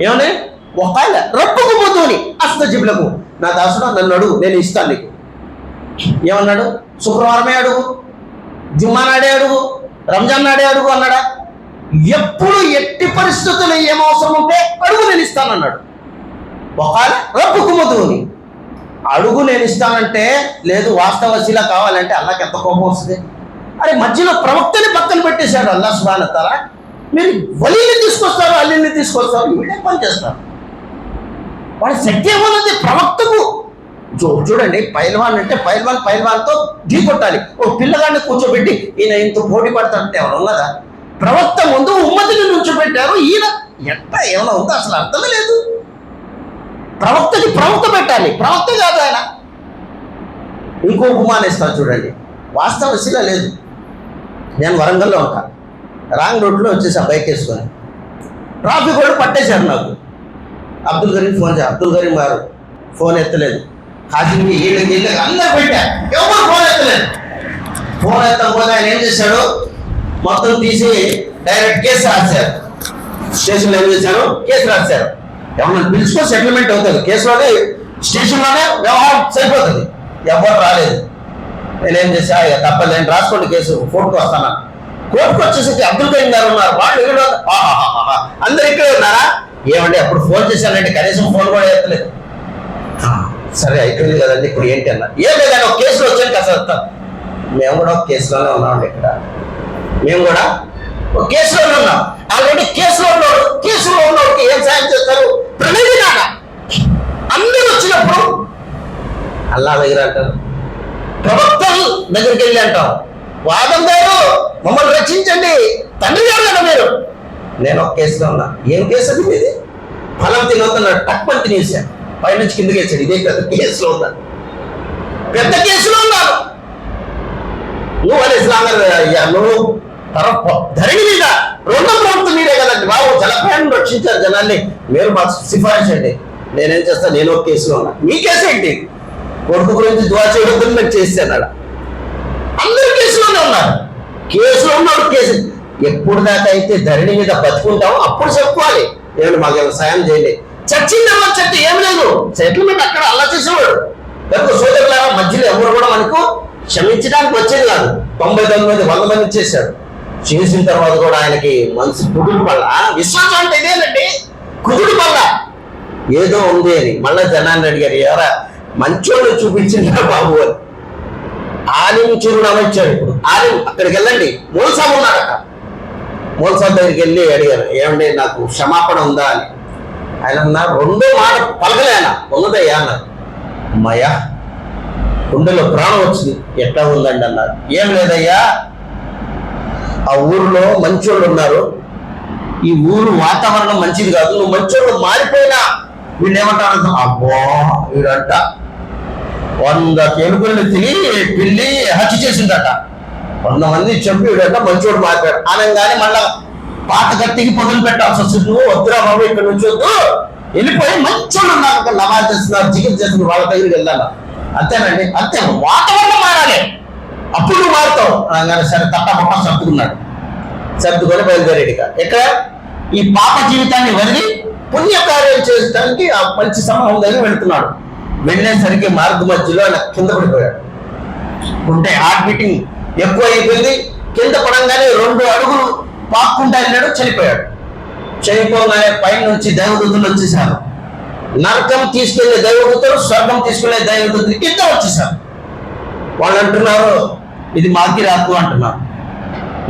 ఏమని? వకాల రబ్బుకుముదుని అస్తజిబ్లకు, నా దాసుడు నన్ను అడుగు, నేను ఇస్తాను నీకు. ఏమన్నాడు? శుక్రవారమే అడుగు, జుమ్మా నాడే అడుగు, రంజాన్ నాడే అడుగు అన్నాడా? ఎప్పుడు ఎట్టి పరిస్థితులు ఏమవసరం ఉంటే అడుగు, నేను ఇస్తానన్నాడు. వకాల రబ్బుకుముదుని, అడుగు నేను ఇస్తానంటే లేదు, వాస్తవ వసీలా కావాలంటే అల్లాకి ఎంత కోపం వస్తుంది. అరే మధ్యలో ప్రవక్తని పక్కన పెట్టేశాడు అల్లా సుబ్హానహు వ తఆలా. మీరు వలీని తీసుకొస్తారు, అల్లిని తీసుకొస్తారు, వీడే పని చేస్తారు. వాడి శక్తి ఏమన్నది ప్రవక్తకు. చూడండి, పైల్వాన్ అంటే పైల్వాన్తో ఢీ కొట్టాలి. ఓ పిల్లగాడిని కూర్చోబెట్టి ఈయన ఇంత పోటీ పడతాడంటే ఏమైనా ఉన్నదా? ప్రవక్త ముందు ఉమ్మతిని నుంచోబెట్టారు, ఈయన ఎట్లా ఏమైనా ఉందో అసలు అర్థమే లేదు. ప్రవక్తకి ప్రవక్త పెట్టాలి, ప్రవక్త కాదు ఆయన. ఇంకో ఉపమానం ఇస్తాను చూడండి. వాస్తవ వసీలా లేదు. నేను వరంగల్లో ఉంటాను, రాంగ్ రోడ్లో వచ్చేసా బైక్ వేసుకొని. ట్రాఫిక్ కూడా పట్టేశారు నాకు. అబ్దుల్ కరీం ఫోన్ చేశారు, అబ్దుల్ కరీం గారు ఫోన్ ఎత్తలేదు. హాజీకి వీళ్ళకి అందరూ పెట్టారు, ఎవరు ఫోన్ ఎత్తలేదు. ఫోన్ ఎత్తకపోతే ఆయన ఏం చేశాడు? మొత్తం తీసి డైరెక్ట్ కేసు రాశారు. స్టేషన్లో ఏం చేశారు? కేసు రాశారు. ఎవరన్నా పిలుచుకో సెటిల్మెంట్ అవుతుంది, కేసులోనే స్టేషన్లోనే వ్యవహారం సరిపోతుంది. ఎవరు రాలేదు. నేనేం చేసా, తప్పదు, నేను రాసుకోండి కేసు, కోర్టుకు వస్తాను. కోర్టుకు వచ్చేసరికి అబ్దుల్ కరీం గారు ఉన్నారు, వాళ్ళు ఇక్కడ అందరు ఇక్కడే ఉన్నారా? ఏమండి అప్పుడు ఫోన్ చేశానంటే కనీసం ఫోన్ కూడా ఎత్తలేదు. సరే అయిపోయింది కదండి, ఇప్పుడు ఏంటి అన్న. ఏం లేదని ఒక కేసులో వచ్చాను కదా సార్. మేము కూడా ఒక కేసులోనే ఉన్నామండి, ఇక్కడ మేము కూడా ఒక కేసులోనే ఉన్నాం. ఆల్రెడీ కేసులో ఉన్నోడికి ఏం సాయం చేస్తారు? ప్రణీతినాక అందరూ వచ్చినప్పుడు అల్లా దగ్గర అంటారు, ప్రవక్తలు దగ్గరికి వెళ్ళి అంటాం, వాదం గారు మమ్మల్ని రక్షించండి, తండ్రి గారు కదా మీరు. నేను ఒక కేసులో ఉన్నా. ఏం కేసు అది మీది? ఫలం తినవుతున్నాడు, తక్కువ తినేసాను, పైనుంచి కిందకి వేసాడు. ఇదే పెద్ద కేసులో ఉన్నాను, పెద్ద కేసులో ఉన్నాను. నువ్వు అని ఇస్లాం అయ్యా, నువ్వు ధరణి మీద రెండో ప్రభుత్వం మీరే కదండి బాబు, జలప్రయాణం రక్షించారు జనాన్ని, మీరు మాకు సిఫారసు అండి. నేనేం చేస్తాను? నేను ఒక కేసులో ఉన్నా. మీ కేసు ఏంటి? కొడుకు గురించి దువా చేయడం నాకు చేస్తాను. అందరూ కేసులోనే ఉన్నారు. కేసులో ఉన్నాడు. కేసు ఎప్పుడు దాకా అయితే ధరణి మీద బతుకుంటామో అప్పుడు చెప్పుకోవాలి, ఏమన్నా మాకు సాయం చేయండి. చచ్చిందమ్మా చెట్టు ఏం లేదు, సెటిల్మెంట్ అక్కడ అలా చేసేవాడు. కనుక సోదరులారా, మధ్యలో ఎవరు కూడా మనకు క్షమించడానికి వచ్చేది కాదు. 99 100 మంది చేశాడు. చేసిన తర్వాత కూడా ఆయనకి మనసు కుదురు పల్ల. విశ్వాసం అంటే ఇదేనండి, కుదురు పల్ల. ఏదో ఉంది అని మళ్ళా జనాన్ని అడిగారు, ఎవరా మంచోళ్ళు చూపించిందా బాబు అని. ఆలిం చిరునామా ఇచ్చాడు. ఇప్పుడు ఆలిం అక్కడికి వెళ్ళండి, మూలసాబ్ ఉన్నాడు అక్కడ. మూలసాబ్ దగ్గరికి వెళ్ళి అడిగారు, ఏమండి నాకు క్షమాపణ ఉందా అని. ఆయన అన్నారు, రెండో మాట పలకలే. ఆయన ఉన్నదయ్యా అన్నారు. అమ్మాయ్యా, గుండెలో ప్రాణం వచ్చింది. ఎట్లా ఉందండి అన్నారు. ఏం లేదయ్యా, ఆ ఊరిలో మంచోళ్ళు ఉన్నారు, ఈ ఊరు వాతావరణం మంచిది కాదు, నువ్వు మంచోళ్ళు మారిపోయినా వీళ్ళు ఏమంటారు? అబ్బో వీడంట 100 కేలుగుల్ని తిని పిల్లి హత్య చేసిందట, 100 మంది చంపి వీడంట మంచోడు మారిపోయాడు అనగానే మళ్ళా పాత గట్టికి పొదలు పెట్టాల్సి వస్తుంది. నువ్వు వద్దురా బాబు, ఇక్కడ నుంచి వద్దు, వెళ్ళిపోయి మంచోళ్ళు నాకు నమాజ్ చేస్తున్నారు, చికిత్స చేస్తున్నారు, వాళ్ళ దగ్గరికి వెళ్ళాలి. అంతేనండి, అంతే. వాతావరణం మారాలి, అప్పుడు నువ్వు మారుతావు అనగానే సరే తప్ప సర్దుకున్నాడు. సర్దుకొని బయలుదేరేడిగా ఎక్కడ ఈ పాప జీవితాన్ని వదిలి పుణ్యకార్యాలు చేయడానికి ఆ మంచి సమూహం దగ్గర వెళుతున్నాడు. వెళ్ళేసరికి మార్గ మధ్యలో ఆయన కింద పడిపోయాడు. ఉంటే హార్ట్ బీటింగ్ ఎక్కువ అయిపోయింది. కింద పడంగానే 2 అడుగులు పాక్కుంటా వెళ్ళాడు, చనిపోయాడు. చనిపోగానే పైన నుంచి దైవదూతలు వచ్చేసారు. నరకం తీసుకెళ్లే దైవదూతలు, స్వర్గం తీసుకెళ్లే దైవదూతలు కింద వచ్చేసారు. వాళ్ళు అంటున్నారు, ఇది మాకి రాకు అంటున్నారు.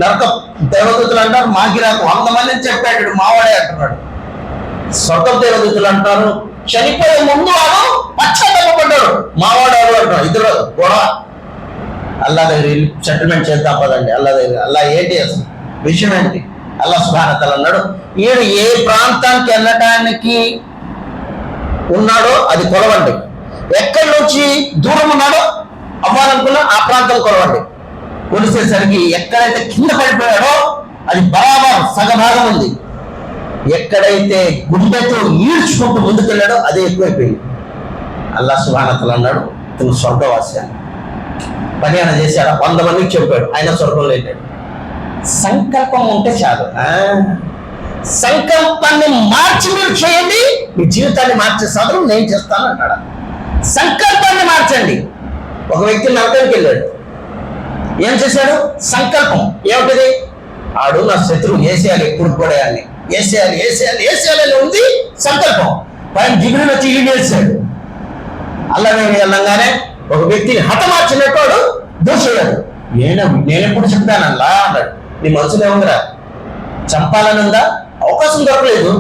నరక దేవదూతలు అంటారు మాకి రాకు, 100 మందిని చెప్పాడు, మావాడే అంటున్నాడు. స్వర్గ దేవదూతలు అంటారు, చనిపోయే ముందు వాడు పశ్చాత్తాపడ్డాడు, మావాడాడు అంటారు. ఇద్దరు గొడవ. అల్లా దగ్గర సెటిల్మెంట్ చేద్దాం పదండి అల్లా దగ్గర. అల్లా ఏంటి అసలు విషయం ఏంటి? అల్లా సుబ్హానహు వ తఆలా అన్నాడు, ఈడు ఏ ప్రాంతానికి వెళ్ళటానికి ఉన్నాడో అది కొలవండి, ఎక్కడి నుంచి దూరం ఉన్నాడో అవ్వాలనుకున్నా ఆ ప్రాంతం కొలవండి. కొలిసేసరికి ఎక్కడైతే కింద పడిపోయాడో అది బరాబర్ సగభాగం ఉంది, ఎక్కడైతే గుండెతో ఈడ్చుకుంటూ ముందుకెళ్ళాడో అదే ఎక్కువైపోయింది. అల్లా సుబ్హానహు వ తఆలా అన్నాడు, ఇతను స్వర్గవాసి అని. పని ఆయన చేశాడు, 100 మందికి చెప్పాడు, ఆయన స్వర్గంలో వెళ్ళాడు. సంకల్పం ఉంటే చాలు. సంకల్పాన్ని మార్చి మీరు చేయండి, మీ జీవితాన్ని మార్చే సాధనం నేను చేస్తాను అన్నాడు. సంకల్పాన్ని మార్చండి. ఒక వ్యక్తి నరకానికి వెళ్ళాడు, ఏం చేశాడు? సంకల్పం ఏమిటిది? ఆడు నా శత్రువు వేసేయాలి, ఎప్పుడు కూడా అని వేసేయాలి వేసేయాలి వేసేయాలని ఉంది సంకల్పం. పైన దిగుడు వచ్చి ఈడు వేసాడు. అలా నేను వెళ్ళంగానే ఒక వ్యక్తిని హతమార్చినట్టు వాడు దూషాడు. నేను ఎప్పుడు చెప్తానల్లా అన్నాడు. నీ మనసులో ఏముందిరా? చంపాలని ఉందా? అవకాశం దొరకలేదు,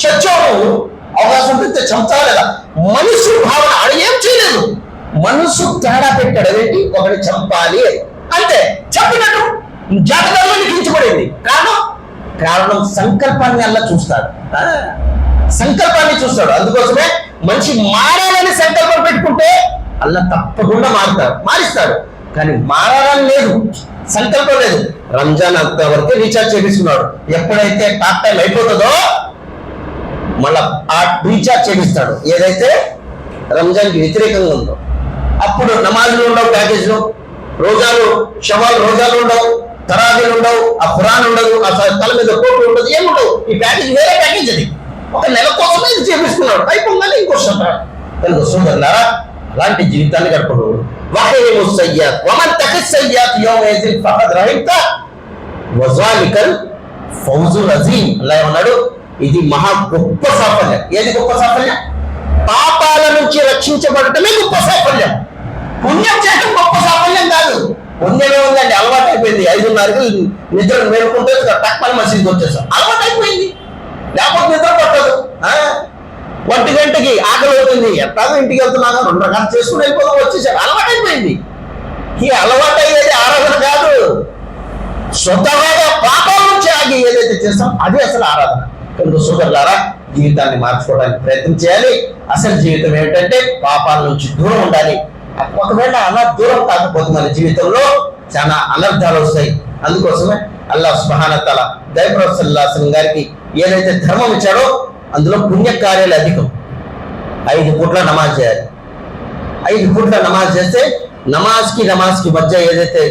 చచ్చావు. అవకాశం పెడితే చంపాలేదా? మనసు భావన ఆడు ఏం చేయలేదు, మనసు తేడా పెట్టాడు. అదేంటి? ఒకటి చంపాలి అంతే, చెప్పినట్టు జాతకంలో లిఖించబడింది. కారణం సంకల్పాన్ని అల్లా చూస్తాడు, సంకల్పాన్ని చూస్తాడు. అందుకోసమే మనిషి మారాలని సంకల్పం పెట్టుకుంటే అల్లా తప్పకుండా మారిస్తాడు. కానీ మారాలని లేదు, సంకల్పం లేదు. రంజాన్ అంత వరకే రీఛార్జ్ చేపిస్తున్నాడు. ఎప్పుడైతే టాక్ టైం అయిపోతుందో మళ్ళా ఆ రీఛార్జ్ చేపిస్తాడు. ఏదైతే రంజాన్కి వ్యతిరేకంగా ఉందో అప్పుడు నమాజులు ఉండవు, ప్యాకేజ్లు, రోజాలు షవాల్ రోజాలు ఉండవు, తరాజీలు ఉండవు, ఆ ఖురాన్ ఉండదు, ఆ తల మీద కోటు ఉండదు, ఏముండవు. ఈ ప్యాకేజ్ వేరే ప్యాకేజ్. అది ఒక నెల కోసమే ఇది చేపిస్తున్నాడు, అయిపోగానే ఇంకో కనుక సోదరులారా, అలాంటి జీవితాన్ని గడపడు. వహీము సయ్యాత్ వమన్ తఖి సయ్యాత్ యౌమైజిన్ ఫఖద్ రహిత వజాలికల్ ఫౌజుల్ అజీమ్. అల్లాహ్ ఏమన్నాడు? ఇది మహా గొప్ప సాఫల్యం. ఏది గొప్ప సాఫల్యం? పాపాల నుంచి రక్షించబడటమే గొప్ప సాఫల్యం. పుణ్యం చేయడం గొప్ప సాఫల్యం కాదు. పుణ్యమే ఉందండి, అలవాటు అయిపోయింది. 5:30కి నిద్ర మేలుకుంటే టక్మని మసీదుకి వచ్చేస్తాం, అలవాటు అయిపోయింది. లేకపోతే నిద్ర పట్టదు. 1 గంటకి ఆకలి అవుతుంది, ఎట్లాగో ఇంటికి వెళ్తున్నాగా 2 రకాలు చేసుకుని వెళ్ళిపోతాం, వచ్చేసారు. అలవాటు అయిపోయింది. ఈ అలవాటు అయ్యేది ఆరాధన కాదు, స్వతహాగా పాపాల నుంచి ఆగి ఏదైతే చేస్తాం అది అసలు ఆరాధన. కనుక సోదరులారా, జీవితాన్ని మార్చుకోవడానికి ప్రయత్నం చేయాలి. అసలు జీవితం ఏమిటంటే పాపాల నుంచి దూరం ఉండాలి. ఒకవేళ అలా దూరం కాకపోతే మన జీవితంలో చాలా అనర్థాలు వస్తాయి. అందుకోసమే అల్లాహ్ సుబ్హానహు వ తఆలా దైవప్రవక్త సల్లల్లాహు అలైహి వసల్లం గారికి ఏదైతే ధర్మం ఇచ్చాడో అందులో పుణ్యకార్యాలు అధికం. 5 పూట్ల నమాజ్ చేయాలి. 5 పూట్ల నమాజ్ చేస్తే నమాజ్కి మధ్య ఏదైతే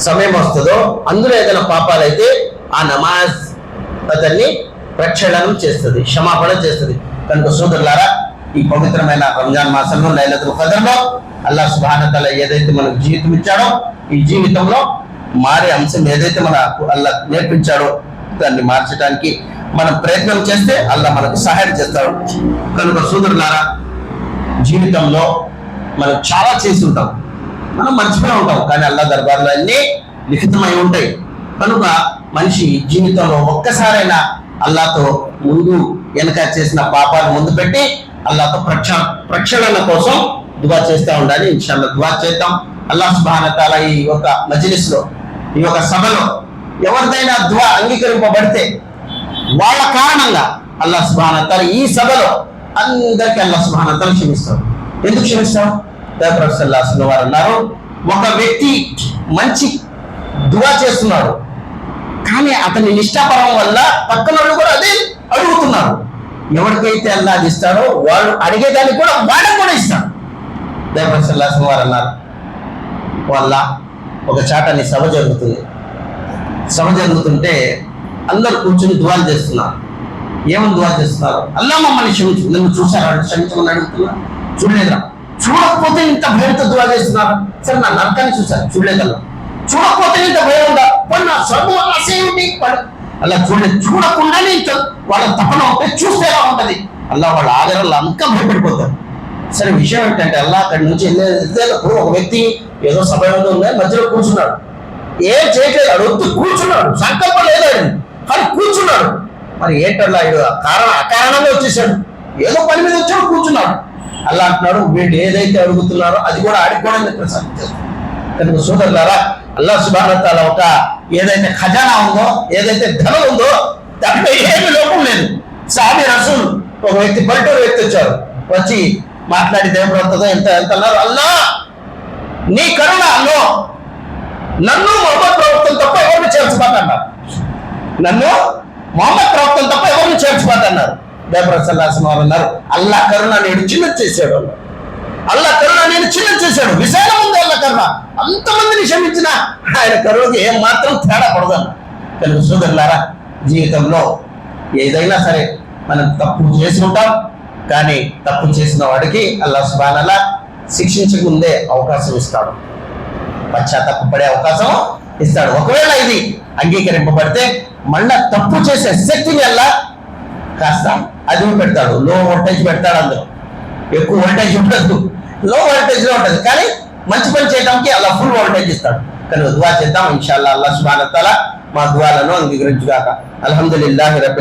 సమయం వస్తుందో అందులో ఏదైనా పాపాలు అయితే ఆ నమాజ్ అతన్ని ప్రక్షాళనం చేస్తుంది, క్షమాపణ చేస్తుంది. కనుక సోదరులారా, ఈ పవిత్రమైన రంజాన్ మాసంలో లైలతుల్ ఖద్ర్లో అల్లాహ్ సుబ్హానహు వ తఆలా ఏదైతే మనకు జీవితం ఇచ్చాడో ఈ జీవితంలో మారే అంశం ఏదైతే మనకు అల్లాహ్ నేర్పించాడో దాన్ని మార్చడానికి మనం ప్రయత్నం చేస్తే అల్లాహ్ మనకు సహాయం చేస్తాడు. కనుక సోదరులారా, జీవితంలో మనం చాలా చేసి ఉంటాం, మనం మర్చిపోయి ఉంటాం, కానీ అల్లాహ్ దర్బార్లో అన్నీ లిఖితమై ఉంటాయి. కనుక మనిషి జీవితంలో ఒక్కసారైనా అల్లాహ్తో ముందు వెనక చేసిన పాపాలు ముందు పెట్టి అల్లాహ్తో ప్రక్షాళన కోసం దువా చేస్తూ ఉండాలి. ఇన్షాల్లాహ్ దువా చేద్దాం. అల్లాహ్ సుబ్హానహు వ తఆలా ఈ యొక్క మజ్లిస్లో, ఈ యొక్క సభలో ఎవరిదైనా దువా అంగీకరింపబడితే వాళ్ళ కారణంగా అల్లాహ్ సుబ్హానహు వ తఆలా ఈ సభలో అందరికీ అల్లాహ్ సుబ్హానహు వ తఆలా క్షమిస్తాడు. ఎందుకు క్షమిస్తాడు? ప్రవక్త సల్లల్లాహు అలైహి వసల్లం వారు అన్నారు, ఒక వ్యక్తి మంచి దువా చేస్తున్నాడు, కానీ అతని నిష్ఠాపరం వల్ల పక్కన వాళ్ళు కూడా అదే అడుగుతున్నారు. ఎవరికైతే అల్లాహ్ అది ఇస్తాడో వాళ్ళు అడిగేదానికి కూడా వాళ్ళకి కూడా ఇస్తాడు. ప్రవక్త సల్లల్లాహు అలైహి వసల్లం వారు అన్నారు, వాళ్ళ ఒక చాటని సభ జరుగుతుంటే అందరు కూర్చుని దువాలు చేస్తున్నారు. ఏమని దువా చేస్తున్నారు? అల్లాహ్ మమ్మల్ని క్షమించు, నన్ను చూసారా, క్షమించమని అడుగుతున్నారు. చూడలేదురా? చూడకపోతే ఇంత భయంతో దువా చేస్తున్నారు. సరే, నా నరకాన్ని చూశారు, చూడలేదల్లా. చూడకపోతే ఇంత భయం ఉందా? నా స్వర్గం ఆశయండి అలా చూడకుండానే ఇంత వాళ్ళ తపన ఉంటే చూస్తే ఎలా ఉంటది? అల్లా వాళ్ళ ఆదరణలు అంతా భయపడిపోతారు. సరే, విషయం ఏంటంటే అల్లా అక్కడి నుంచి వెళ్ళేటప్పుడు ఒక వ్యక్తి ఏదో సమయంలో ఉందని మధ్యలో కూర్చున్నాడు, ఏం చేయట్లేదు, అడుగుతూ కూర్చున్నాడు, సంకల్పం లేదు కానీ కూర్చున్నాడు. మరి ఏంటల్లా అకారణంగా వచ్చేసాడు, ఏదో పని మీద వచ్చాడు, కూర్చున్నాడు. అల్లా అంటున్నాడు, వీళ్ళు ఏదైతే అడుగుతున్నారో అది కూడా అడుగుకోవడానికి ప్రసాదించారు. కనుక సోదరులారా, అల్లాహ్ సుబ్హానహు వ తఆలా ఒక ఏదైతే ఖజానా ఉందో, ఏదైతే ధనం ఉందో దాంట్లో ఏమీ లోపం లేదు. సాబి రసూల్ ఒక వ్యక్తి, పల్లెటూరు వ్యక్తి వచ్చారు, వచ్చి మాట్లాడి దేవప్రవక్తతో ఎంత అన్నారు, అల్లా నీ కరుణ అల్లో నన్ను మొహమ్మద్ ప్రవక్తను తప్ప ఎవరిని చేర్చబాకన్నారు. నన్ను మొహమ్మద్ ప్రవక్తను తప్ప ఎవరిని చేర్చబాకన్నారు. దేవప్రవక్త సల్లల్లాహు అలైహి వసల్లం అన్నారు, అల్లా కరుణ నేను చిన్న చేశాడు అన్నారు. అల్లా కరుణ నేను చిన్న చేశాడు, విశాలం ఉంది అల్లా కరుణ. అంతమందిని క్షమించిన ఆయన కరుణకి ఏం మాత్రం తేడా పడదన్న. కనుక సోదరులారా, జీవితంలో ఏదైనా సరే మనం తప్పు చేసి ఉంటాం, కానీ తప్పు చేసిన వాడికి అల్లాహ్ సుబ్హానహు వ తఆలా శిక్షించకుందే అవకాశం ఇస్తాడు, పశ్చాత్తాపపడే అవకాశం ఇస్తాడు. ఒకవేళ ఇది అంగీకరింపబడితే మళ్ళా తప్పు చేసే శక్తిని అల్లా కాస్త అది పెడతాడు, లో వోల్టేజ్ పెడతాడు. అందులో ఎక్కువ వోల్టేజ్ ఉండదు, లో వోల్టేజ్ లో ఉంటుంది, కానీ మంచి పని చేయడానికి అలా ఫుల్ వోల్టేజ్ ఇస్తాడు. కానీ దువా చేద్దాం, ఇన్షాల్లాహ్ అల్లాహ్ సుబ్హానహు వ తఆలా మా దువాలను అంగీకరించుగాక. అల్హమ్దులిల్లాహి రబ్బిల్